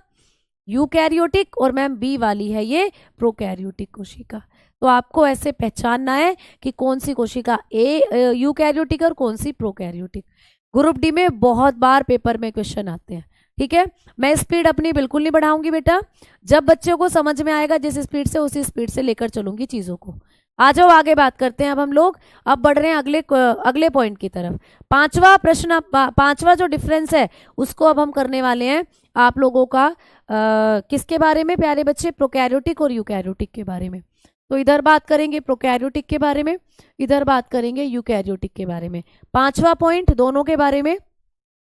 यूकैरियोटिक, और मैम बी वाली है ये प्रोकैरियोटिक कोशिका। तो आपको ऐसे पहचानना है कि कौन सी कोशिका ए यूकैरियोटिक और कौन सी प्रोकैरियोटिक। ग्रुप डी में बहुत बार पेपर में क्वेश्चन आते हैं। ठीक है, मैं स्पीड अपनी बिल्कुल नहीं बढ़ाऊंगी बेटा, जब बच्चों को समझ में आएगा जिस स्पीड से उसी स्पीड से लेकर चलूंगी चीजों को। आ जाओ आगे बात करते हैं अब हम लोग, अब बढ़ रहे हैं अगले पॉइंट की तरफ। पांचवा प्रश्न, पांचवा जो डिफरेंस है उसको अब हम करने वाले हैं आप लोगों का किसके बारे में प्यारे बच्चे, प्रोकैरियोटिक और यूकैरियोटिक के बारे में। तो इधर बात करेंगे प्रोकैरियोटिक के बारे में, इधर बात करेंगे यूकैरियोटिक के बारे में। पांचवा पॉइंट दोनों के बारे में।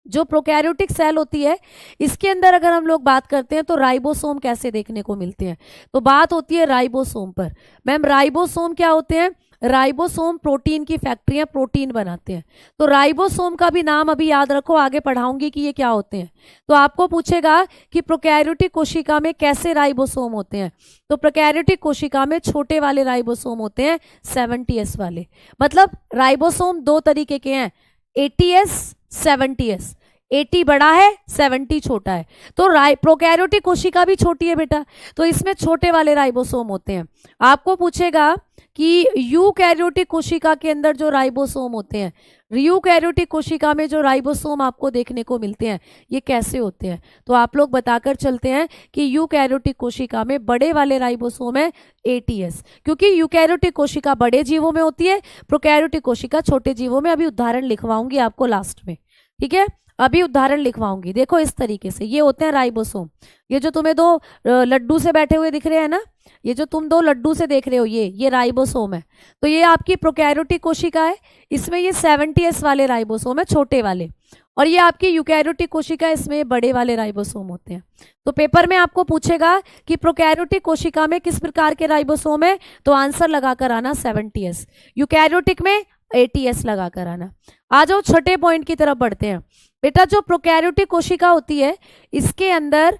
जो प्रोकैरियोटिक सेल होती है इसके अंदर अगर हम लोग बात करते हैं तो राइबोसोम कैसे देखने को मिलते हैं, तो बात होती है राइबोसोम पर। मैम राइबोसोम क्या होते हैं? राइबोसोम प्रोटीन की फैक्ट्रियां, प्रोटीन बनाते हैं। तो राइबोसोम का भी नाम अभी याद रखो, आगे पढ़ाऊंगी कि ये क्या होते हैं। तो आपको पूछेगा कि प्रोकैरियोटिक कोशिका में कैसे राइबोसोम होते हैं, तो प्रोकैरियोटिक कोशिका में छोटे वाले राइबोसोम होते हैं 70S वाले। मतलब राइबोसोम दो तरीके के हैं, 80S 70S। 80 बड़ा है, 70 छोटा है। तो प्रोकैरियोटिक कोशिका भी छोटी है बेटा, तो इसमें छोटे वाले राइबोसोम होते हैं। आपको पूछेगा कि यूकैरियोटिक कोशिका के अंदर जो राइबोसोम होते हैं, यूकैरियोटिक कोशिका में जो राइबोसोम आपको देखने को मिलते हैं ये कैसे होते हैं, तो आप लोग बताकर चलते हैं कि यूकैरियोटिक कोशिका में बड़े वाले राइबोसोम है 80S, क्योंकि यूकैरियोटिक कोशिका बड़े जीवों में होती है, प्रोकैरियोटिक कोशिका छोटे जीवों में। अभी उदाहरण लिखवाऊंगी आपको लास्ट में, ठीक है, अभी उदाहरण लिखवाऊंगी। देखो इस तरीके से ये होते हैं राइबोसोम। ये जो तुम्हें दो लड्डू से बैठे हुए दिख रहे हैं ना, ये जो तुम दो लड्डू से देख रहे हो ये राइबोसोम है। तो ये आपकी प्रोकैरियोटिक कोशिका है, इसमें ये 70S वाले राइबोसोम है, छोटे वाले। और ये आपकी यूकैरियोटिक कोशिका है, इसमें बड़े वाले राइबोसोम होते हैं। तो पेपर में आपको पूछेगा कि प्रोकैरियोटिक कोशिका में किस प्रकार के राइबोसोम है, तो आंसर लगाकर आना 70S, यूकैरियोटिक में 80S लगाकर आना। आ जाओ छठे पॉइंट की तरफ बढ़ते हैं बेटा। जो प्रोकैरियोटिक कोशिका होती है इसके अंदर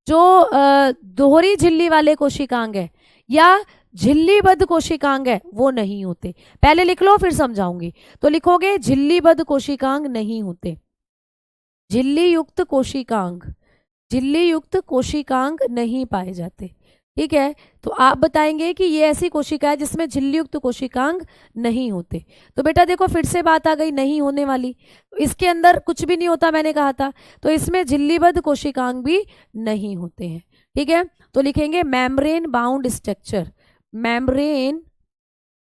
जो दोहरी झिल्ली वाले कोशिकांग है या झिल्लीबद्ध कोशिकांग है वो नहीं होते। पहले लिख लो फिर समझाऊंगी। तो लिखोगे झिल्लीबद्ध कोशिकांग नहीं होते, झिल्ली युक्त कोशिकांग नहीं पाए जाते। ठीक है, तो आप बताएंगे कि ये ऐसी कोशिका है जिसमें झिल्ली युक्त कोशिकांग नहीं होते। तो बेटा देखो फिर से बात आ गई नहीं होने वाली, तो इसके अंदर कुछ भी नहीं होता मैंने कहा था, तो इसमें झिल्लीबद्ध कोशिकांग भी नहीं होते हैं। ठीक है, तो लिखेंगे membrane bound structure, membrane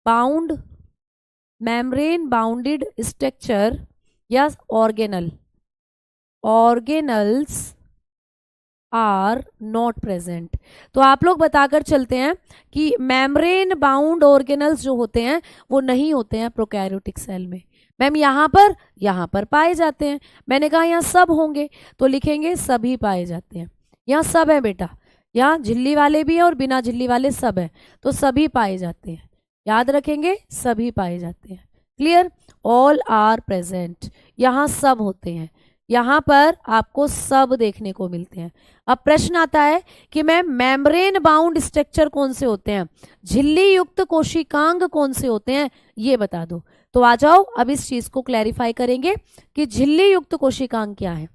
bound, membrane bounded structure या organelle, organelles are not present. तो आप लोग बताकर चलते हैं कि मेम्ब्रेन बाउंड ऑर्गेनल्स जो होते हैं वो नहीं होते हैं प्रोकैरियोटिक सेल में। मैम यहाँ पर पाए जाते हैं। मैंने कहा यहाँ सब होंगे, तो लिखेंगे सभी पाए जाते हैं। यहाँ सब है बेटा, यहाँ झिल्ली वाले भी हैं और बिना झिल्ली वाले सब हैं, तो सभी पाए जाते हैं। याद रखेंगे, सभी पाए जाते हैं। क्लियर, ऑल आर प्रेजेंट, यहाँ सब होते हैं, यहाँ पर आपको सब देखने को मिलते हैं। अब प्रश्न आता है कि मैम मेम्ब्रेन बाउंड स्ट्रक्चर कौन से होते हैं, झिल्ली युक्त कोशिकांग कौन से होते हैं, ये बता दो। तो आ जाओ, अब इस चीज को क्लैरिफाई करेंगे कि झिल्ली युक्त कोशिकांग क्या है।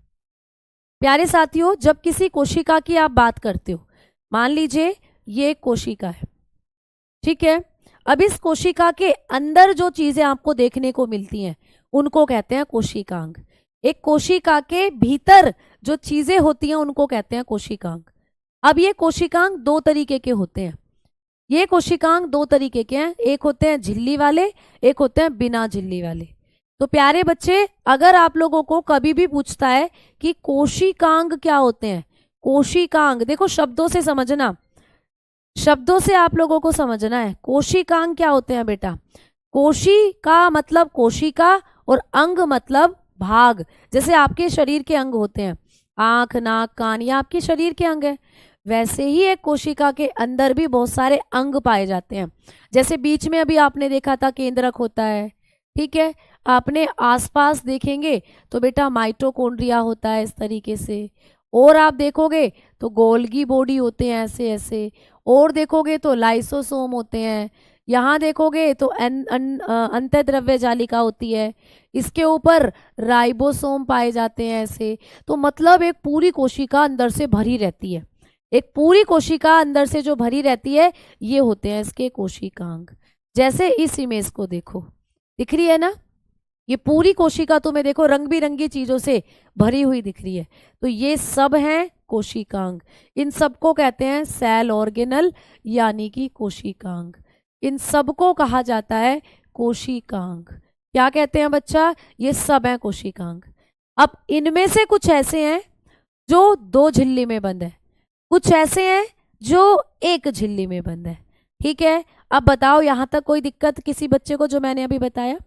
प्यारे साथियों, जब किसी कोशिका की आप बात करते हो, मान लीजिए ये एक कोशिका है, ठीक है। अब इस कोशिका के अंदर जो चीजें आपको देखने को मिलती हैं उनको कहते हैं कोशिकांग। एक कोशिका के भीतर जो चीजें होती हैं उनको कहते हैं कोशिकांग। अब ये कोशिकांग दो तरीके के होते हैं, ये कोशिकांग दो तरीके के हैं, एक होते हैं झिल्ली वाले, एक होते हैं बिना झिल्ली वाले। तो प्यारे बच्चे, अगर आप लोगों को कभी भी पूछता है कि कोशिकांग क्या होते हैं, कोशिकांग देखो शब्दों से समझना, शब्दों से आप लोगों को समझना है। कोशिकांग क्या होते हैं बेटा, कोशिका मतलब कोशिका और अंग मतलब भाग। जैसे आपके शरीर के अंग होते हैं, आंख, नाक, कान, ये आपके शरीर के अंग है। वैसे ही एक कोशिका के अंदर भी बहुत सारे अंग पाए जाते हैं। जैसे बीच में अभी आपने देखा था केंद्रक होता है, ठीक है। आपने आसपास देखेंगे तो बेटा माइटोकॉन्ड्रिया होता है इस तरीके से, और आप देखोगे तो गोल्गी बॉडी होते हैं ऐसे ऐसे, और देखोगे तो लाइसोसोम होते हैं, यहाँ देखोगे तो अंतःद्रव्य जालिका होती है, इसके ऊपर राइबोसोम पाए जाते हैं ऐसे। तो मतलब एक पूरी कोशिका अंदर से भरी रहती है, एक पूरी कोशिका अंदर से जो भरी रहती है, ये होते हैं इसके कोशिकांग। जैसे इस इमेज को देखो, दिख रही है ना, ये पूरी कोशिका तुम्हें देखो रंग बिरंगी चीजों से भरी हुई दिख रही है, तो ये सब हैं कोशिकांग। इन सबको कहते हैं सेल ऑर्गेनल यानी कि कोशिकांग। इन सबको कहा जाता है कोशिकांग। क्या कहते हैं बच्चा, ये सब हैं कोशिकांग। अब इनमें से कुछ ऐसे हैं जो दो झिल्ली में बंद है, कुछ ऐसे हैं जो एक झिल्ली में बंद है, ठीक है। अब बताओ यहां तक कोई दिक्कत किसी बच्चे को जो मैंने अभी बताया।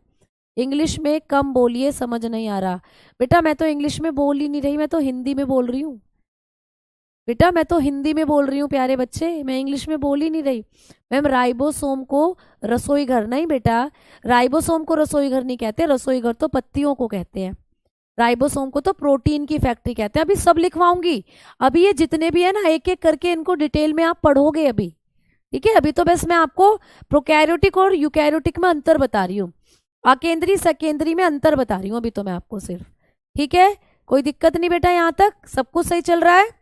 इंग्लिश में कम बोलिए, समझ नहीं आ रहा बेटा। मैं तो इंग्लिश में बोल ही नहीं रही, मैं तो हिंदी में बोल रही हूँ बेटा, मैं तो हिंदी में बोल रही हूँ प्यारे बच्चे, मैं इंग्लिश में बोल ही नहीं रही। मैम राइबोसोम को रसोई घर नहीं बेटा, राइबोसोम को रसोई घर नहीं कहते, रसोई घर तो पत्तियों को कहते हैं, राइबोसोम को तो प्रोटीन की फैक्ट्री कहते हैं। अभी सब लिखवाऊंगी, अभी ये जितने भी है ना एक एक करके इनको डिटेल में आप पढ़ोगे अभी, ठीक है। अभी तो बस मैं आपको प्रोकैरियोटिक और यूकैरियोटिक में अंतर बता रही हूँ, अकेंद्री सकेंद्री में अंतर बता रही हूँ अभी तो मैं आपको सिर्फ, ठीक है। कोई दिक्कत नहीं बेटा, यहाँ तक सब कुछ सही चल रहा है।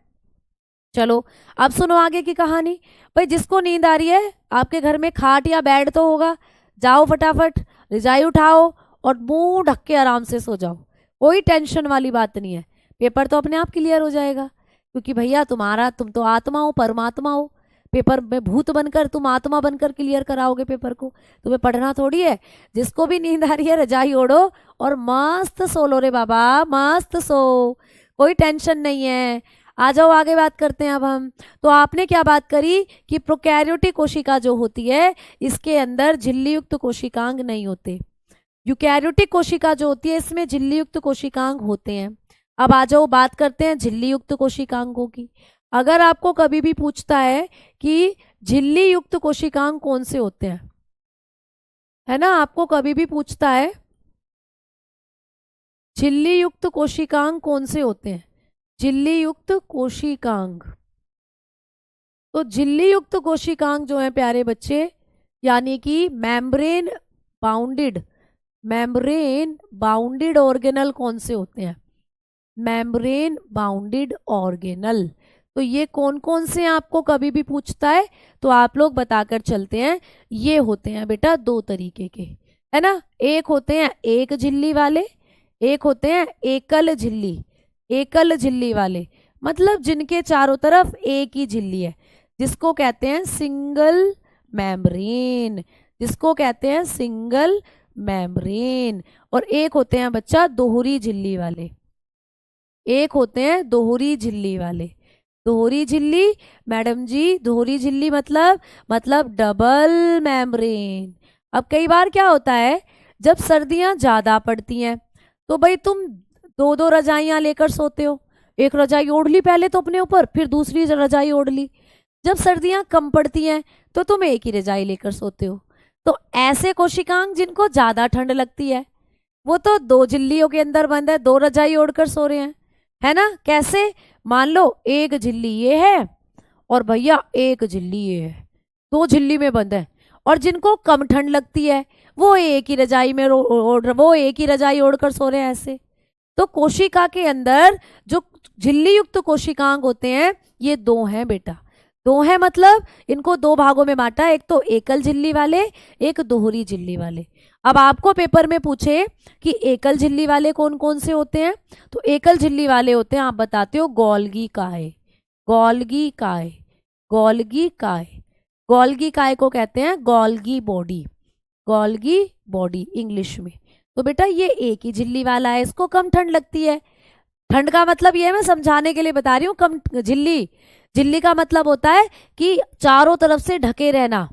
चलो अब सुनो आगे की कहानी। भाई जिसको नींद आ रही है, आपके घर में खाट या बेड तो होगा, जाओ फटाफट रजाई उठाओ और मुंह ढक के आराम से सो जाओ, कोई टेंशन वाली बात नहीं है। पेपर तो अपने आप क्लियर हो जाएगा, क्योंकि भैया तुम तो आत्मा हो, परमात्मा हो, पेपर में भूत बनकर तुम आत्मा बनकर क्लियर कराओगे पेपर को, तुम्हें पढ़ना थोड़ी है। जिसको भी नींद आ रही है रजाई ओढ़ो और मस्त सो लो रे बाबा, मस्त सो, कोई टेंशन नहीं है। आ जाओ आगे बात करते हैं अब हम। तो आपने क्या बात करी कि प्रोकैरियोटिक कोशिका जो होती है इसके अंदर झिल्ली युक्त कोशिकांग नहीं होते, यूकैरियोटिक कोशिका जो होती है इसमें झिल्ली युक्त कोशिकांग होते हैं। अब आ जाओ बात करते हैं झिल्ली युक्त कोशिकांगों की। अगर आपको कभी भी पूछता है कि झिल्ली युक्त कोशिकांग कौन से होते हैं, है ना, आपको कभी भी पूछता है झिल्ली युक्त कोशिकांग कौन से होते हैं, झिल्ली युक्त कोशिकांग, तो झिल्ली युक्त कोशिकांग जो है प्यारे बच्चे, यानी कि मेम्ब्रेन बाउंडेड ऑर्गेनल कौन से होते हैं, मेम्ब्रेन बाउंडेड ऑर्गेनल। तो ये कौन कौन से आपको कभी भी पूछता है तो आप लोग बताकर चलते हैं। ये होते हैं बेटा दो तरीके के, है ना, एक होते हैं एक झिल्ली वाले, एक होते हैं एकल झिल्ली वाले। मतलब जिनके चारों तरफ एक ही झिल्ली है, जिसको कहते हैं सिंगल मेम्ब्रेन, जिसको कहते हैं सिंगल मेम्ब्रेन। और एक होते हैं बच्चा दोहरी झिल्ली वाले, एक होते हैं दोहरी झिल्ली वाले। दोहरी झिल्ली मैडम जी, दोहरी झिल्ली मतलब डबल मेम्ब्रेन। अब कई बार क्या होता है, जब सर्दियां ज्यादा पड़ती हैं तो भाई तुम दो दो रजाइयां लेकर सोते हो, एक रजाई ओढ़ ली पहले तो अपने ऊपर, फिर दूसरी रजाई ओढ़ ली। जब सर्दियां कम पड़ती हैं तो तुम एक ही रजाई लेकर सोते हो। तो ऐसे कोशिकांग जिनको ज्यादा ठंड लगती है वो तो दो झिल्लियों के अंदर बंद है, दो रजाई ओढ़कर सो रहे हैं, है ना। कैसे, मान लो एक झिल्ली ये है और भैया एक झिल्ली ये है, दो झिल्ली में बंद है। और जिनको कम ठंड लगती है वो एक ही रजाई में वो एक ही रजाई ओढ़कर सो रहे हैं ऐसे। तो कोशिका के अंदर जो झिल्ली युक्त कोशिकांग होते हैं ये दो हैं बेटा, दो हैं। मतलब इनको दो भागों में बांटा है, एक तो एकल झिल्ली वाले, एक दोहरी झिल्ली वाले। अब आपको पेपर में पूछे कि एकल झिल्ली वाले कौन कौन से होते हैं, तो एकल झिल्ली वाले होते हैं, आप बताते हो गोल्गी काय, गोल्गी काय, गोल्गी काय। गोल्गी काय को कहते हैं Golgi body, Golgi body English में। तो बेटा ये एक ही झिल्ली वाला है, इसको कम ठंड लगती है। ठंड का मतलब ये मैं समझाने के लिए बता रही हूँ, कम झिल्ली, झिल्ली का मतलब होता है कि चारों तरफ से ढके रहना।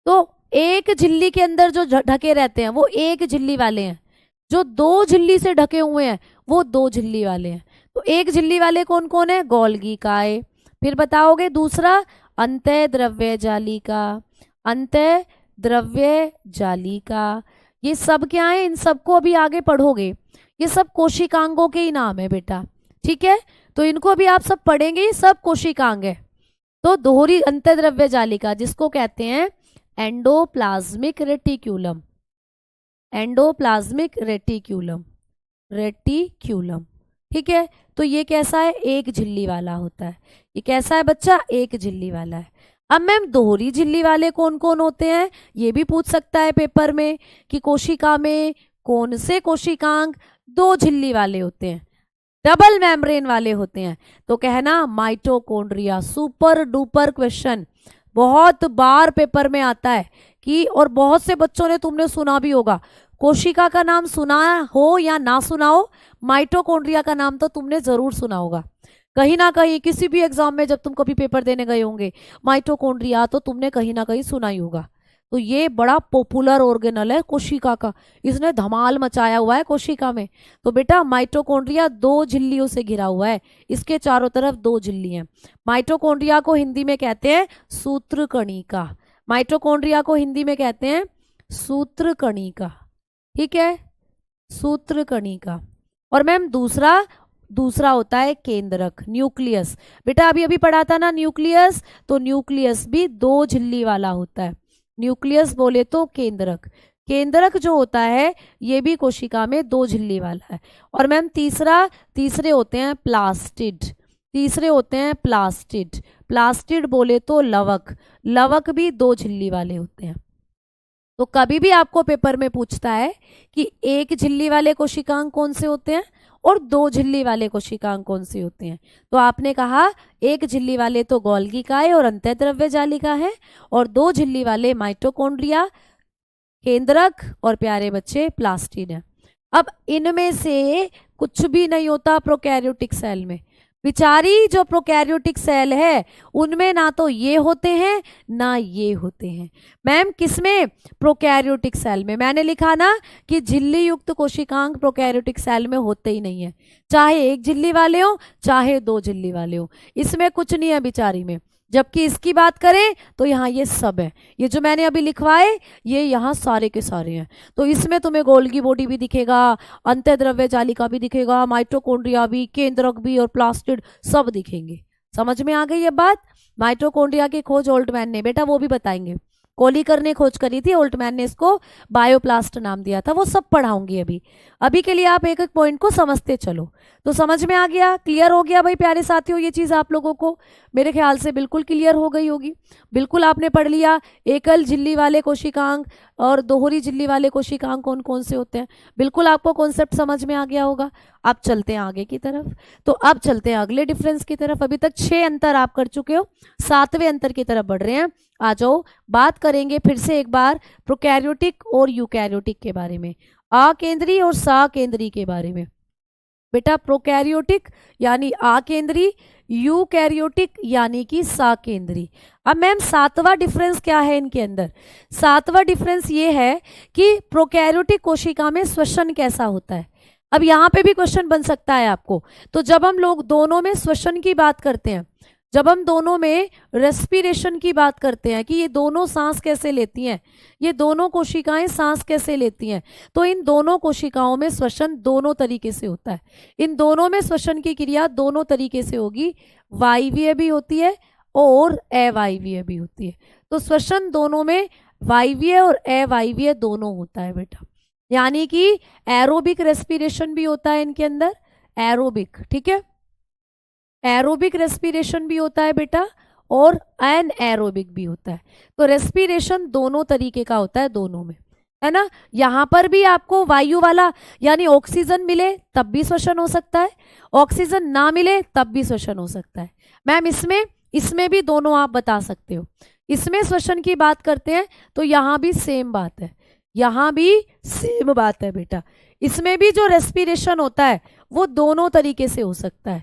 तो एक झिल्ली के अंदर जो ढके रहते हैं वो एक झिल्ली वाले हैं, जो दो झिल्ली से ढके हुए हैं वो दो झिल्ली वाले हैं। तो एक झिल्ली वाले कौन कौन है, गोल्गी काय। फिर बताओगे दूसरा अंतः द्रव्य जालिका, अंतः द्रव्य जालिका। ये सब क्या है, इन सबको अभी आगे पढ़ोगे, ये सब कोशिकांगों के ही नाम है बेटा, ठीक है। तो इनको अभी आप सब पढ़ेंगे, ये सब कोशिकांग है। तो दोहरी अंतः द्रव्य जालिका जिसको कहते हैं endoplasmic reticulum, endoplasmic reticulum, reticulum, ठीक है। तो ये कैसा है, एक झिल्ली वाला होता है। ये कैसा है बच्चा, एक झिल्ली वाला है। अब मैम दोहरी झिल्ली वाले कौन कौन होते हैं, ये भी पूछ सकता है पेपर में कि कोशिका में कौन से कोशिकांग दो झिल्ली वाले होते हैं, डबल मेम्ब्रेन वाले होते हैं। तो कहना माइटोकॉन्ड्रिया। सुपर डुपर क्वेश्चन, बहुत बार पेपर में आता है कि, और बहुत से बच्चों ने तुमने सुना भी होगा, कोशिका का नाम सुना हो या ना सुना हो, माइटोकॉन्ड्रिया का नाम तो तुमने जरूर सुना होगा कहीं ना कहीं, किसी भी एग्जाम में जब तुम कभी पेपर देने गए होंगे, माइटोकॉन्ड्रिया तो तुमने कहीं ना कहीं सुना ही होगा। तो ये बड़ा पॉपुलर ऑर्गेनल है कोशिका का, इसने धमाल मचाया हुआ है कोशिका में। तो बेटा माइटोकॉन्ड्रिया दो झिल्लियों से घिरा हुआ है, इसके चारों तरफ दो झिल्ली हैं। माइटोकॉन्ड्रिया को हिंदी में कहते हैं सूत्रकणिका, माइटोकॉन्ड्रिया को हिंदी में कहते हैं सूत्रकणिका, ठीक है, सूत्रकणिका। और मैम दूसरा होता है केंद्रक, न्यूक्लियस। बेटा अभी अभी पढ़ा था ना न्यूक्लियस, तो न्यूक्लियस भी दो झिल्ली वाला होता है। न्यूक्लियस बोले तो केंद्रक, केंद्रक जो होता है ये भी कोशिका में दो झिल्ली वाला है। और मैम तीसरे होते हैं प्लास्टिड, तीसरे होते हैं प्लास्टिड। प्लास्टिड बोले तो लवक, लवक भी दो झिल्ली वाले होते हैं। तो कभी भी आपको पेपर में पूछता है कि एक झिल्ली वाले कोशिकांग कौन से होते हैं और दो झिल्ली वाले कोशिकांग कौन से होते हैं, तो आपने कहा एक झिल्ली वाले तो गोल्गी काय और अंतःद्रव्य जालिका है, और दो झिल्ली वाले माइटोकॉन्ड्रिया, केंद्रक और प्यारे बच्चे प्लास्टिड है। अब इनमें से कुछ भी नहीं होता प्रोकैरियोटिक सेल में। बिचारी जो प्रोकैरियोटिक सेल है उनमें ना तो ये होते हैं ना ये होते हैं। मैम किसमें, प्रोकैरियोटिक सेल में। मैंने लिखा ना कि झिल्ली युक्त कोशिकांग प्रोकैरियोटिक सेल में होते ही नहीं है, चाहे एक झिल्ली वाले हो चाहे दो झिल्ली वाले हो, इसमें कुछ नहीं है बिचारी में। जबकि इसकी बात करें तो यहाँ ये सब है, ये जो मैंने अभी लिखवाए ये यहाँ सारे के सारे हैं। तो इसमें तुम्हें गोल्गी बॉडी भी दिखेगा, अंतःद्रव्य जालिका भी दिखेगा, माइटोकॉन्ड्रिया भी, केंद्रक भी और प्लास्टिड सब दिखेंगे। समझ में आ गई ये बात। माइटोकॉन्ड्रिया की खोज ओल्टमैन ने, बेटा वो भी बताएंगे, कोलिकर ने खोज करी थी, ओल्टमैन ने इसको बायोप्लास्ट नाम दिया था, वो सब पढ़ाऊंगी अभी। अभी के लिए आप एक एक पॉइंट को समझते चलो। तो समझ में आ गया, क्लियर हो गया भाई प्यारे साथियों ये चीज आप लोगों को। मेरे ख्याल से बिल्कुल क्लियर हो गई होगी। बिल्कुल आपने पढ़ लिया एकल झिल्ली वाले कोशिकांग और दोहरी झिल्ली वाले कोशिकांग कौन कौन से होते हैं। बिल्कुल आपको कॉन्सेप्ट समझ में आ गया होगा। अब चलते हैं आगे की तरफ। तो अब चलते हैं अगले डिफरेंस की तरफ। अभी तक 6 अंतर आप कर चुके हो, 7वें अंतर की तरफ बढ़ रहे हैं। आ जाओ, बात करेंगे फिर से एक बार प्रोकैरियोटिक और यूकैरियोटिक के बारे में, आकेंद्री और सकेंद्री के बारे में। बेटा प्रोकैरियोटिक यानी आकेंद्री, यूकैरियोटिक यानी कि सकेंद्री। अब मैम 7वां डिफरेंस क्या है इनके अंदर? 7वां डिफरेंस ये है कि प्रोकैरियोटिक कोशिका में श्वसन कैसा होता है। अब यहाँ पे भी क्वेश्चन बन सकता है आपको। तो जब हम लोग दोनों में श्वसन की बात करते हैं, जब हम दोनों में रेस्पिरेशन की बात करते हैं कि ये दोनों सांस कैसे लेती हैं, ये दोनों कोशिकाएं सांस कैसे लेती हैं, तो इन दोनों कोशिकाओं में श्वसन दोनों तरीके से होता है। इन दोनों में श्वसन की क्रिया दोनों तरीके से होगी, वायवीय भी होती है और अवायवीय भी होती है। तो श्वसन दोनों में वायवीय और अवायवीय दोनों होता है बेटा। यानी कि एरोबिक रेस्पिरेशन भी होता है इनके अंदर, एरोबिक, ठीक है, एरोबिक रेस्पिरेशन भी होता है बेटा और एनएरोबिक भी होता है। तो रेस्पिरेशन दोनों तरीके का होता है दोनों में, है ना। यहां पर भी आपको वायु वाला यानी ऑक्सीजन मिले तब भी श्वसन हो सकता है, ऑक्सीजन ना मिले तब भी श्वसन हो सकता है। मैम इसमें भी दोनों आप बता सकते हो। इसमें श्वसन की बात करते हैं तो यहां भी सेम बात है, यहां भी सेम बात है बेटा। इसमें भी जो रेस्पिरेशन होता है वो दोनों तरीके से हो सकता है।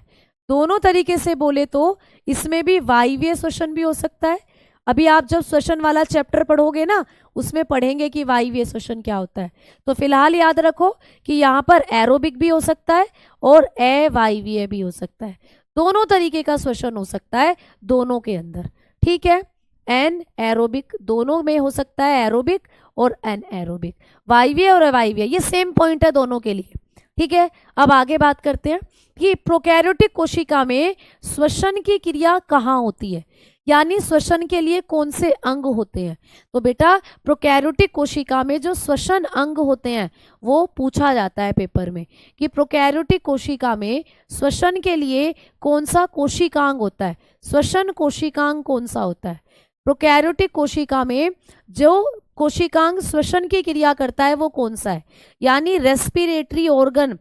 दोनों तरीके से बोले तो इसमें भी वायवीय श्वसन भी हो सकता है। अभी आप जब श्वसन वाला चैप्टर पढ़ोगे ना, उसमें पढ़ेंगे कि वायवीय श्वसन क्या होता है। तो फिलहाल याद रखो कि यहाँ पर एरोबिक भी हो सकता है और अवायवीय भी हो सकता है। दोनों तरीके का श्वसन हो सकता है दोनों के अंदर, ठीक है। एन एरोबिक दोनों में हो सकता है, एरोबिक और एन एरोबिक, वायवीय और अवायवीय, ये सेम पॉइंट है दोनों के लिए, ठीक है। अब आगे बात करते हैं कि प्रोकैरियोटिक कोशिका में श्वसन की क्रिया कहाँ होती है, यानी श्वसन के लिए कौन से अंग होते हैं। तो बेटा प्रोकैरियोटिक कोशिका में जो श्वसन अंग होते हैं वो पूछा जाता है पेपर में कि प्रोकैरियोटिक कोशिका में श्वसन के लिए कौन सा कोशिकांग होता है, श्वसन कोशिकांग कौन सा होता है। प्रोकैरियोटिक कोशिका में जो कोशिकांग श्वसन की क्रिया करता है वो कौन सा है, यानी रेस्पिरेटरी ऑर्गन,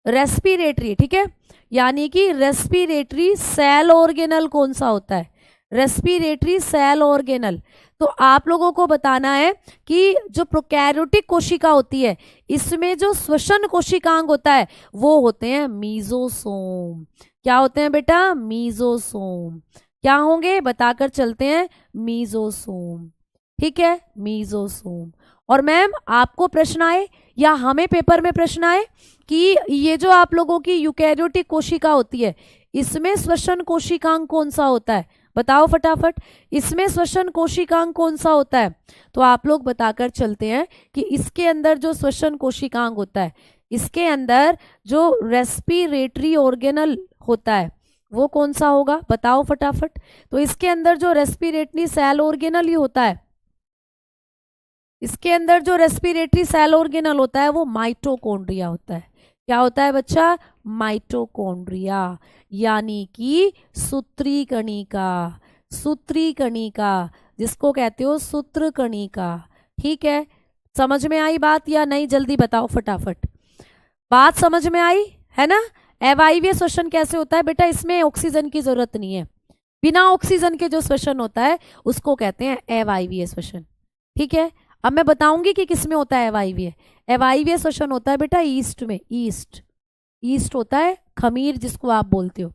रेस्पिरेटरी, ठीक है, यानी कि रेस्पिरेटरी सेल ऑर्गेनल कौन सा होता है, रेस्पिरेटरी सेल ऑर्गेनल। तो आप लोगों को बताना है कि जो प्रोकैरियोटिक कोशिका होती है इसमें जो श्वसन कोशिकांग होता है वो होते हैं मीजोसोम। क्या होते हैं बेटा? मीजोसोम। क्या होंगे बताकर चलते हैं, मीजोसोम, ठीक है, मीजोसोम। और मैम आपको प्रश्न आए या हमें पेपर में प्रश्न आए कि ये जो आप लोगों की यूकैरियोटिक कोशिका होती है इसमें श्वसन कोशिकांग कौन सा होता है, बताओ फटाफट, इसमें श्वसन कोशिकांग कौन सा होता है। तो आप लोग बताकर चलते हैं कि इसके अंदर जो श्वसन कोशिकांग होता है, इसके अंदर जो रेस्पिरेटरी ऑर्गेनल होता है वो कौन सा होगा, बताओ फटाफट। तो इसके अंदर जो रेस्पिरेटरी सेल ऑर्गेनल ही होता है, इसके अंदर जो रेस्पिरेटरी सेल ऑर्गेनल होता है वो माइटोकॉन्ड्रिया होता है। क्या होता है बच्चा? माइटोकॉन्ड्रिया, यानी कि सूत्री कणिका, सूत्री कणिका जिसको कहते हो सूत्र कणिका, ठीक है। समझ में आई बात या नहीं, जल्दी बताओ फटाफट, बात समझ में आई है ना। अवायवीय श्वसन कैसे होता है बेटा? इसमें ऑक्सीजन की जरूरत नहीं है, बिना ऑक्सीजन के जो श्वसन होता है उसको कहते हैं अवायवीय श्वसन, ठीक है। अब मैं बताऊंगी कि किसमें होता है अवायवीय। अवायवीय श्वसन होता है बेटा ईस्ट में, ईस्ट, ईस्ट होता है, खमीर जिसको आप बोलते हो,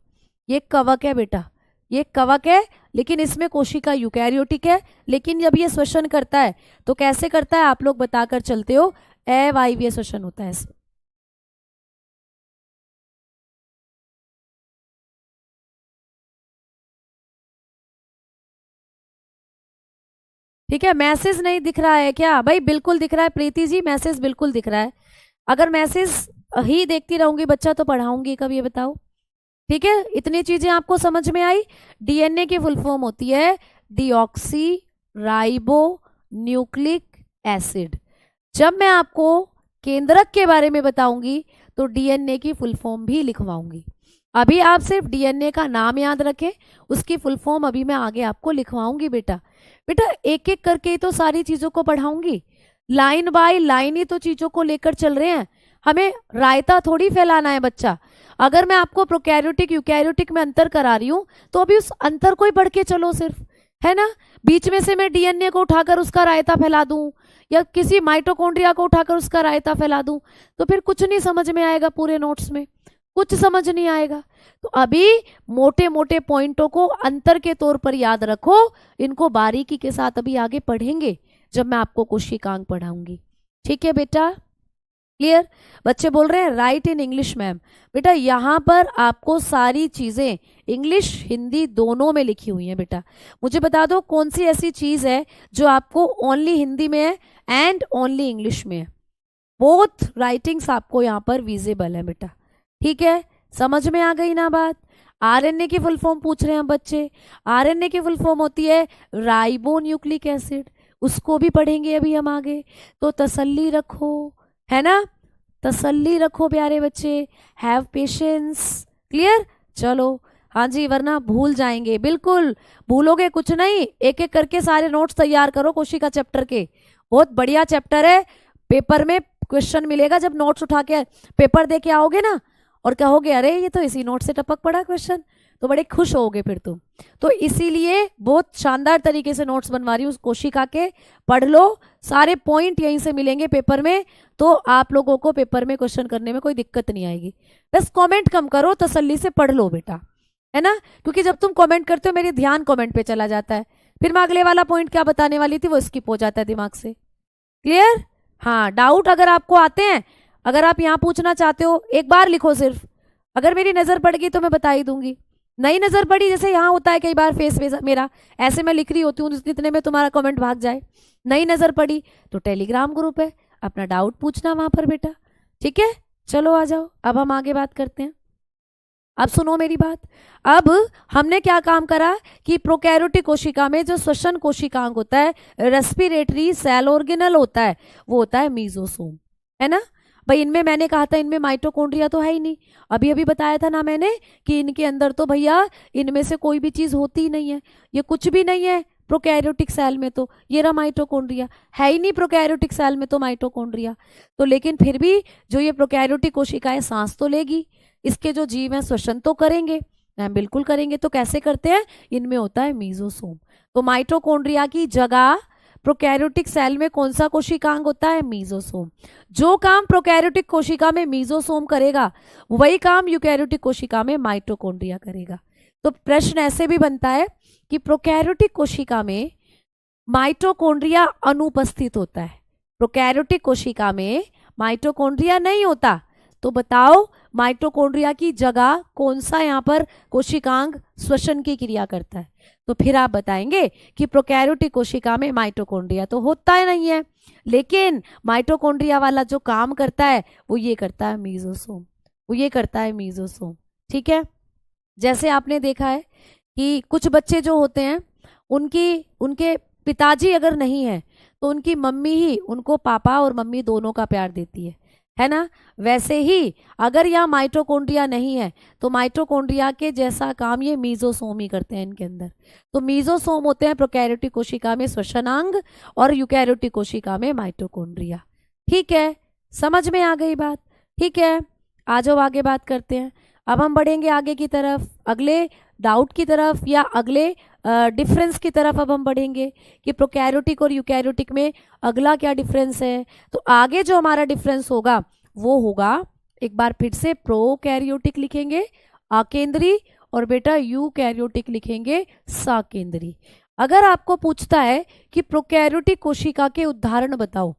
ये कवक है बेटा, ये कवक है, लेकिन इसमें कोशिका यूकैरियोटिक है। लेकिन जब ये श्वसन करता है तो कैसे करता है आप लोग बताकर चलते हो, अवायवीय श्वसन होता है इसमें। ठीक है, मैसेज नहीं दिख रहा है क्या भाई? बिल्कुल दिख रहा है प्रीति जी, मैसेज बिल्कुल दिख रहा है। अगर मैसेज ही देखती रहूंगी बच्चा तो पढ़ाऊंगी कब, ये बताओ, ठीक है। इतनी चीजें आपको समझ में आई। डीएनए की फुल फॉर्म होती है डीऑक्सी राइबो न्यूक्लिक एसिड। जब मैं आपको केंद्रक के बारे में बताऊंगी तो डीएनए की फुल फॉर्म भी लिखवाऊंगी। अभी आप सिर्फ डीएनए का नाम याद रखें, उसकी फुल फॉर्म अभी मैं आगे आपको लिखवाऊंगी बेटा। बेटा एक एक करके ही तो सारी चीजों को पढ़ाऊंगी, लाइन बाय लाइन ही तो चीजों को लेकर चल रहे हैं। हमें रायता थोड़ी फैलाना है बच्चा। अगर मैं आपको प्रोकैरियोटिक यूकैरियोटिक में अंतर करा रही हूँ तो अभी उस अंतर को ही पढ़ के चलो सिर्फ, है ना। बीच में से मैं डीएनए को उठाकर उसका रायता फैला दूं या किसी माइटोकॉन्ड्रिया को उठाकर उसका रायता फैला दूं तो फिर कुछ नहीं समझ में आएगा, पूरे नोट्स में कुछ समझ नहीं आएगा। तो अभी मोटे मोटे पॉइंटों को अंतर के तौर पर याद रखो, इनको बारीकी के साथ अभी आगे पढ़ेंगे जब मैं आपको कोशिकांग पढ़ाऊंगी। ठीक है बेटा, क्लियर। बच्चे बोल रहे हैं राइट इन इंग्लिश मैम। बेटा यहाँ पर आपको सारी चीजें इंग्लिश हिंदी दोनों में लिखी हुई हैं बेटा। मुझे बता दो कौन सी ऐसी चीज है जो आपको ओनली हिंदी में है एंड ओनली इंग्लिश में है। बोथ राइटिंग्स आपको यहाँ पर विजिबल है बेटा। ठीक है, समझ में आ गई ना बात। आरएनए की फुल फॉर्म पूछ रहे हैं बच्चे। आरएनए की फुल फॉर्म होती है राइबो न्यूक्लिक एसिड, उसको भी पढ़ेंगे अभी हम आगे। तो तसल्ली रखो, है ना, तसल्ली रखो प्यारे बच्चे, हैव पेशेंस। क्लियर, चलो हाँ जी, वरना भूल जाएंगे। बिल्कुल भूलोगे कुछ नहीं, एक एक करके सारे नोट्स तैयार करो कोशिका चैप्टर के। बहुत बढ़िया चैप्टर है, पेपर में क्वेश्चन मिलेगा जब नोट्स उठा के पेपर दे के आओगे ना और कहोगे अरे ये तो इसी नोट से टपक पड़ा क्वेश्चन, तो बड़े खुश होगे फिर तुम। तो इसीलिए बहुत शानदार तरीके से नोट्स बनवा रही हूँ कोशिका के, पढ़ लो, सारे पॉइंट यहीं से मिलेंगे पेपर में, तो आप लोगों को पेपर में क्वेश्चन करने में कोई दिक्कत नहीं आएगी। बस कमेंट कम करो, तसल्ली से पढ़ लो बेटा, है ना, क्योंकि जब तुम कमेंट करते हो मेरी ध्यान कमेंट पे चला जाता है, फिर मैं अगले वाला पॉइंट क्या बताने वाली थी वो स्किप हो जाता है दिमाग से। क्लियर, हाँ। डाउट अगर आपको आते हैं, अगर आप यहाँ पूछना चाहते हो एक बार लिखो सिर्फ, अगर मेरी नजर पड़ गई तो मैं बता ही दूंगी, नहीं नजर पड़ी जैसे यहाँ होता है कई बार फेस फेस मेरा ऐसे मैं लिख रही होती हूँ जितने में तुम्हारा कमेंट भाग जाए, नहीं नजर पड़ी तो टेलीग्राम ग्रुप है, अपना डाउट पूछना वहां पर बेटा। ठीक है, चलो आ जाओ, अब हम आगे बात करते हैं। अब सुनो मेरी बात। अब हमने क्या काम करा कि प्रोकैरियोटिक कोशिका में जो श्वसन कोशिकांग होता है, रेस्पिरेटरी सेल ऑर्गेनल होता है, वो होता है मीजोसोम, है ना भाई। इनमें मैंने कहा था इनमें माइटोकॉन्ड्रिया तो है ही नहीं, अभी अभी बताया था ना मैंने कि इनके अंदर तो भैया इनमें से कोई भी चीज होती ही नहीं है, ये कुछ भी नहीं है प्रोकैरियोटिक सेल में। तो ये रहा माइटोकॉन्ड्रिया, है ही नहीं प्रोकैरियोटिक सेल में तो माइटोकॉन्ड्रिया। तो लेकिन फिर भी जो ये प्रोकैरियोटिक कोशिकाएं सांस तो लेगी, इसके जो जीव हैं श्वसन तो करेंगे, बिल्कुल करेंगे। तो कैसे करते हैं, इनमें होता है मीजोसोम। तो माइटोकॉन्ड्रिया की जगह प्रोकैरियोटिक सेल में कौन सा कोशिकांग होता है, मीजोसोम। जो काम प्रोकैरियोटिक कोशिका में मीजोसोम करेगा वही काम यूकैरियोटिक कोशिका में माइटोकॉन्ड्रिया करेगा। तो प्रश्न ऐसे भी बनता है कि प्रोकैरियोटिक कोशिका में माइटोकॉन्ड्रिया अनुपस्थित होता है, प्रोकैरियोटिक कोशिका में माइटोकॉन्ड्रिया नहीं होता, तो बताओ माइटोकॉन्ड्रिया की जगह कौन सा यहाँ पर कोशिकांग श्वसन की क्रिया करता है। तो फिर आप बताएंगे कि प्रोकैरियोटिक कोशिका में माइटोकॉन्ड्रिया तो होता ही नहीं है, लेकिन माइटोकॉन्ड्रिया वाला जो काम करता है वो ये करता है मीजोसोम, वो ये करता है मीजोसोम। ठीक है, जैसे आपने देखा है कि कुछ बच्चे जो होते हैं उनके पिताजी अगर नहीं है तो उनकी मम्मी ही उनको पापा और मम्मी दोनों का प्यार देती है ना। वैसे ही अगर यहाँ माइटोकॉन्ड्रिया नहीं है तो माइटोकॉन्ड्रिया के जैसा काम ये मीजोसोम ही करते हैं इनके अंदर। तो मीजोसोम होते हैं प्रोकैरियोटिक कोशिका में श्वसनांग और यूकैरियोटिक कोशिका में माइटोकॉन्ड्रिया। ठीक है, समझ में आ गई बात। ठीक है, आ जाओ आगे बात करते हैं। अब हम बढ़ेंगे आगे की तरफ, अगले डाउट की तरफ या अगले डिफरेंस की तरफ अब हम बढ़ेंगे कि प्रोकैरियोटिक और यूकैरियोटिक में अगला क्या डिफरेंस है। तो आगे जो हमारा डिफरेंस होगा वो होगा, एक बार फिर से प्रोकैरियोटिक लिखेंगे आकेंद्री और बेटा यूकैरियोटिक लिखेंगे साकेंद्री। अगर आपको पूछता है कि प्रोकैरियोटिक कोशिका के उदाहरण बताओ,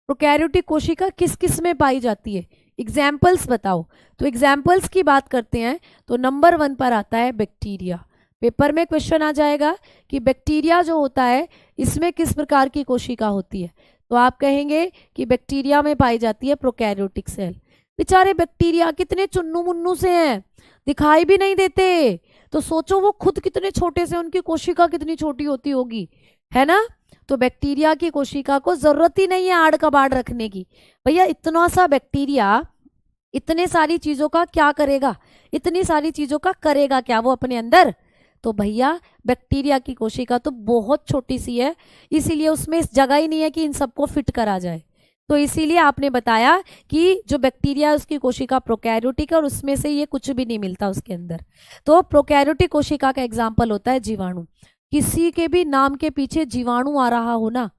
प्रोकैरियोटिक कोशिका किस किस में पाई जाती है, एग्जाम्पल्स बताओ, तो एग्जाम्पल्स की बात करते हैं तो नंबर 1 पर आता है बैक्टीरिया। पेपर में क्वेश्चन आ जाएगा कि बैक्टीरिया जो होता है इसमें किस प्रकार की कोशिका होती है, तो आप कहेंगे कि बैक्टीरिया में पाई जाती है प्रोकैरियोटिक सेल। बेचारे बैक्टीरिया कितने चुन्नू मुन्नू से हैं, दिखाई भी नहीं देते, तो सोचो वो खुद कितने छोटे से, उनकी कोशिका कितनी छोटी होती होगी, है ना। तो बैक्टीरिया की कोशिका को जरूरत ही नहीं है आड़ कबाड़ रखने की, भैया इतना सा बैक्टीरिया इतने सारी चीजों का क्या करेगा, इतनी सारी चीजों का करेगा क्या वो अपने अंदर? तो भैया बैक्टीरिया की कोशिका तो बहुत छोटी सी है, इसीलिए उसमें इस जगह ही नहीं है कि इन सबको फिट करा जाए। तो इसीलिए आपने बताया कि जो बैक्टीरिया है उसकी कोशिका प्रोकैरियोटिक है और उसमें से ये कुछ भी नहीं मिलता उसके अंदर। तो प्रोकैरियोटिक कोशिका का एग्जाम्पल होता है जीवाणु। किसी के भी नाम के पीछे जीवाणु आ रहा हो ना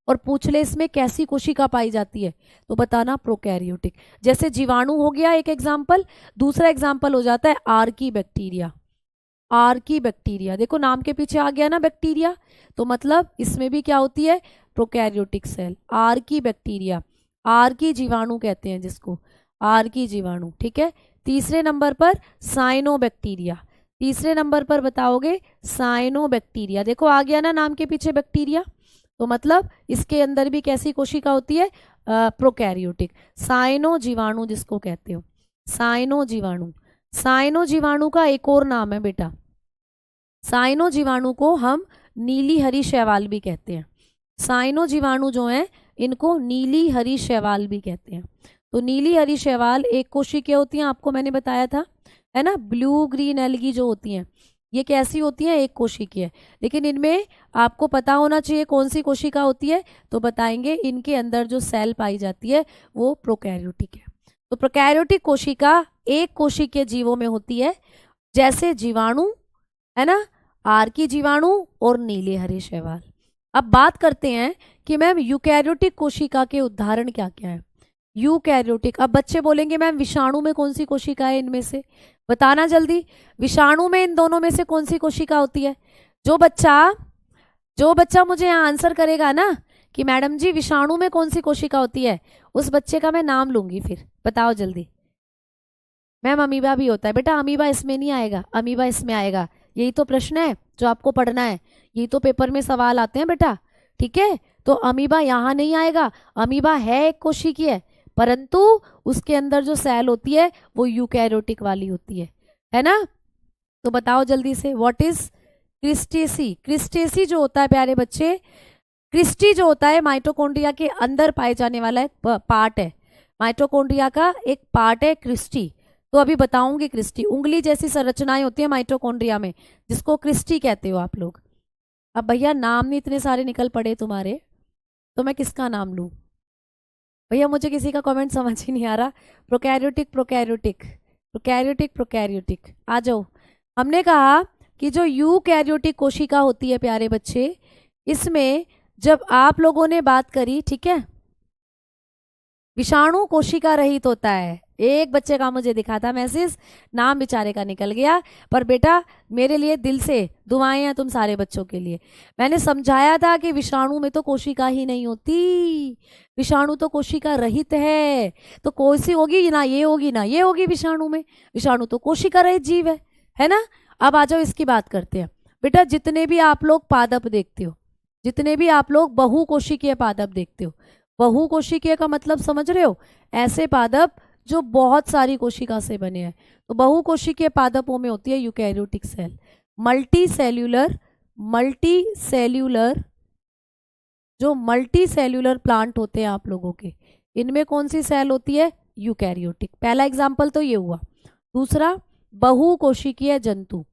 और पूछ ले इसमें कैसी कोशिका पाई जाती है, तो बताना प्रोकैरियोटिक। जैसे जीवाणु हो गया एक एग्जाम्पल, दूसरा एग्जाम्पल हो जाता है आर्की बैक्टीरिया। आर्की बैक्टीरिया, देखो नाम के पीछे आ गया ना बैक्टीरिया, तो मतलब इसमें भी क्या होती है, प्रोकैरियोटिक सेल। आर्की बैक्टीरिया, आर्की जीवाणु कहते हैं जिसको, आर्की जीवाणु, ठीक है। तीसरे नंबर पर साइनोबैक्टीरिया, तीसरे नंबर पर बताओगे साइनोबैक्टीरिया। देखो आ गया ना नाम के पीछे बैक्टीरिया, तो मतलब इसके अंदर भी कैसी कोशिका होती है, प्रोकैरियोटिक। साइनो जीवाणु जिसको कहते हो, साइनो जीवाणु। साइनो जीवाणु का एक और नाम है बेटा, साइनो जीवाणु को हम नीली हरी शैवाल भी कहते हैं। साइनो जीवाणु जो हैं इनको नीली हरी शैवाल भी कहते हैं। तो नीली हरी शैवाल एक कोशिकीय होती हैं, आपको मैंने बताया था, है ना। ब्लू ग्रीन एल्गी जो होती हैं ये कैसी होती हैं, एक कोशिकीय। लेकिन इनमें आपको पता होना चाहिए कौन सी कोशिका होती है, तो बताएंगे इनके अंदर जो सेल पाई जाती है वो प्रोकैरियोटिक है। तो प्रोकैरियोटिक कोशिका एक कोशिकीय जीवों में होती है, जैसे जीवाणु, है ना, आर्की जीवाणु और नीले हरे शैवाल। अब बात करते हैं कि मैम यूकैरियोटिक कोशिका के उदाहरण क्या क्या है। यूकैरियोटिक, अब बच्चे बोलेंगे मैम विषाणु में कौन सी कोशिका है इनमें से, बताना जल्दी। विषाणु में इन दोनों में से कौन सी कोशिका होती है? जो बच्चा मुझे यहाँ आंसर करेगा ना कि मैडम जी विषाणु में कौन सी कोशिका होती है, उस बच्चे का मैं नाम लूंगी। फिर बताओ जल्दी। मैम अमीबा भी होता है बेटा, अमीबा इसमें नहीं आएगा, अमीबा इसमें आएगा। यही तो प्रश्न है जो आपको पढ़ना है, यही तो पेपर में सवाल आते हैं बेटा, ठीक है। तो अमीबा यहाँ नहीं आएगा, अमीबा है एक कोशिकीय, परंतु उसके अंदर जो सेल होती है वो यूकैरियोटिक वाली होती है ना। तो बताओ जल्दी से, व्हाट इज क्रिस्टेसी। क्रिस्टेसी जो होता है प्यारे बच्चे, क्रिस्टी जो होता है माइटोकॉन्ड्रिया के अंदर पाए जाने वाला एक पार्ट है, माइटोकॉन्ड्रिया का एक पार्ट है क्रिस्टी। तो अभी बताऊंगी क्रिस्टी, उंगली जैसी संरचनाएं होती है माइटोकॉन्ड्रिया में, जिसको क्रिस्टी कहते हो आप लोग। अब भैया नाम नहीं इतने सारे निकल पड़े तुम्हारे, तो मैं किसका नाम लूं भैया? मुझे किसी का कमेंट समझ ही नहीं आ रहा। प्रोकैरियोटिक प्रोकैरियोटिक प्रोकैरियोटिक प्रोकैरियोटिक, आ जाओ। हमने कहा कि जो यूकैरियोटिक कोशिका होती है प्यारे बच्चे, इसमें जब आप लोगों ने बात करी, ठीक है, विषाणु कोशिका रहित होता है। एक बच्चे का मुझे दिखा था मैसेज, नाम बेचारे का निकल गया, पर बेटा मेरे लिए दिल से दुआएं हैं तुम सारे बच्चों के लिए। मैंने समझाया था कि विषाणु में तो कोशिका ही नहीं होती, विषाणु तो कोशिका रहित है। तो कौन सी होगी ना, ये होगी ना ये होगी विषाणु में, विषाणु तो कोशिका रहित जीव है ना। अब आ जाओ इसकी बात करते हैं बेटा। जितने भी आप लोग पादप देखते हो, जितने भी आप लोग बहुकोशिकीय पादप देखते हो, बहुकोशिकीय का मतलब समझ रहे हो, ऐसे पादप जो बहुत सारी कोशिका से बने हैं। तो बहुकोशिकीय पादपों में होती है यूकैरियोटिक सेल। मल्टी सेल्यूलर जो मल्टी सेल्यूलर प्लांट होते हैं आप लोगों के, इनमें कौन सी सेल होती है? यूकैरियोटिक। पहला एग्जाम्पल तो ये हुआ। दूसरा बहुकोशिकीय जंतु,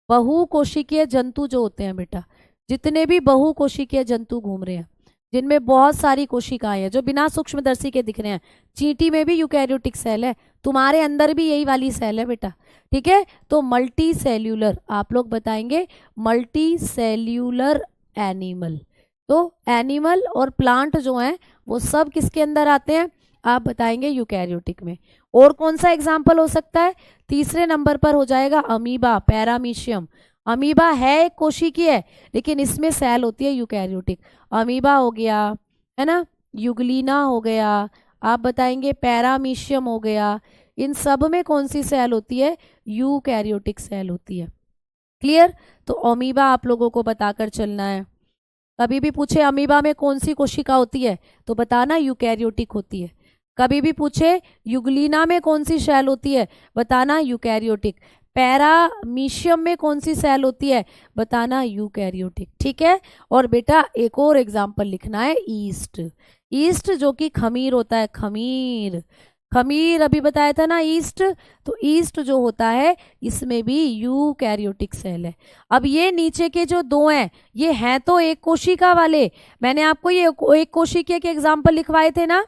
बहुकोशिकीय जंतु जो होते हैं बेटा, जितने भी बहुकोशिकीय जंतु घूम रहे हैं जिनमें बहुत सारी कोशिकाएं हैं जो बिना सूक्ष्मदर्शी के दिख रहे हैं, चींटी में भी यूकैरियोटिक सेल है, तुम्हारे अंदर भी यही वाली सेल है बेटा, ठीक है। तो मल्टी सेल्यूलर, आप लोग बताएंगे मल्टी सेल्यूलर एनिमल। तो एनिमल और प्लांट जो हैं वो सब किसके अंदर आते हैं? आप बताएंगे यूकैरियोटिक में। और कौन सा एग्जाम्पल हो सकता है? तीसरे नंबर पर हो जाएगा अमीबा, पैरामीशियम। अमीबा है एक कोशिकीय है, लेकिन इसमें सेल होती है यूकैरियोटिक। अमीबा हो गया, है ना, यूग्लिना हो गया, आप बताएंगे पैरामीशियम हो गया, इन सब में कौन सी सेल होती है? यूकैरियोटिक सेल होती है। क्लियर? तो अमीबा आप लोगों को बताकर चलना है। कभी भी पूछे अमीबा में कौन सी कोशिका होती है, तो बताना यूकैरियोटिक होती है। कभी भी पूछे यूग्लिना में कौन सी सेल होती है, बताना यूकैरियोटिक। पैरामीशियम में कौन सी सेल होती है, बताना यूकैरियोटिक, ठीक है। और बेटा एक और एग्जाम्पल लिखना है, ईस्ट। ईस्ट जो कि खमीर होता है, खमीर, खमीर अभी बताया था ना, ईस्ट। तो ईस्ट जो होता है इसमें भी यूकैरियोटिक सेल है। अब ये नीचे के जो दो हैं ये हैं तो एक कोशिका वाले, मैंने आपको ये एक कोशिका के एग्जाम्पल लिखवाए थे ना,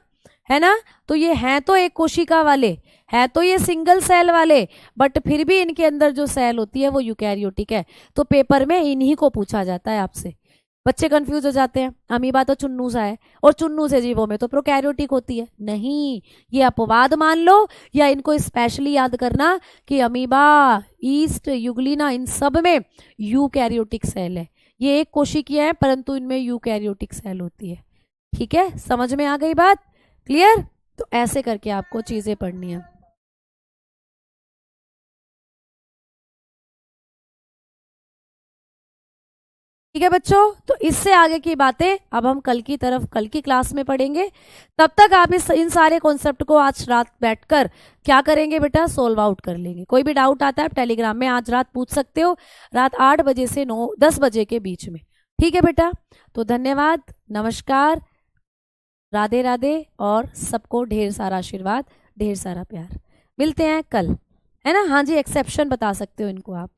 है ना। तो ये हैं तो एक कोशिका वाले, है तो ये सिंगल सेल वाले, बट फिर भी इनके अंदर जो सेल होती है वो यूकैरियोटिक है। तो पेपर में इन्हीं को पूछा जाता है आपसे। बच्चे कंफ्यूज हो जाते हैं, अमीबा तो चुन्नू सा है और चुन्नू से जीवों में तो प्रोकैरियोटिक होती है। नहीं, ये अपवाद मान लो या इनको स्पेशली याद करना कि अमीबा, ईस्ट, युगलिना, इन सब में यूकैरियोटिक सेल है। ये एक कोशिकीय है परंतु इनमें यूकैरियोटिक सेल होती है। ठीक है, समझ में आ गई बात? क्लियर? तो ऐसे करके आपको चीजें पढ़नी है। ठीक है बच्चों, तो इससे आगे की बातें अब हम कल की तरफ, कल की क्लास में पढ़ेंगे। तब तक आप इन सारे कॉन्सेप्ट को आज रात बैठकर क्या करेंगे बेटा, सोल्व आउट कर लेंगे। कोई भी डाउट आता है आप टेलीग्राम में आज रात पूछ सकते हो, रात 8 बजे से 10 बजे के बीच में। ठीक है बेटा, तो धन्यवाद, नमस्कार, राधे राधे, और सबको ढेर सारा आशीर्वाद, ढेर सारा प्यार। मिलते हैं कल, है ना। हाँ जी, एक्सेप्शन बता सकते हो इनको आप।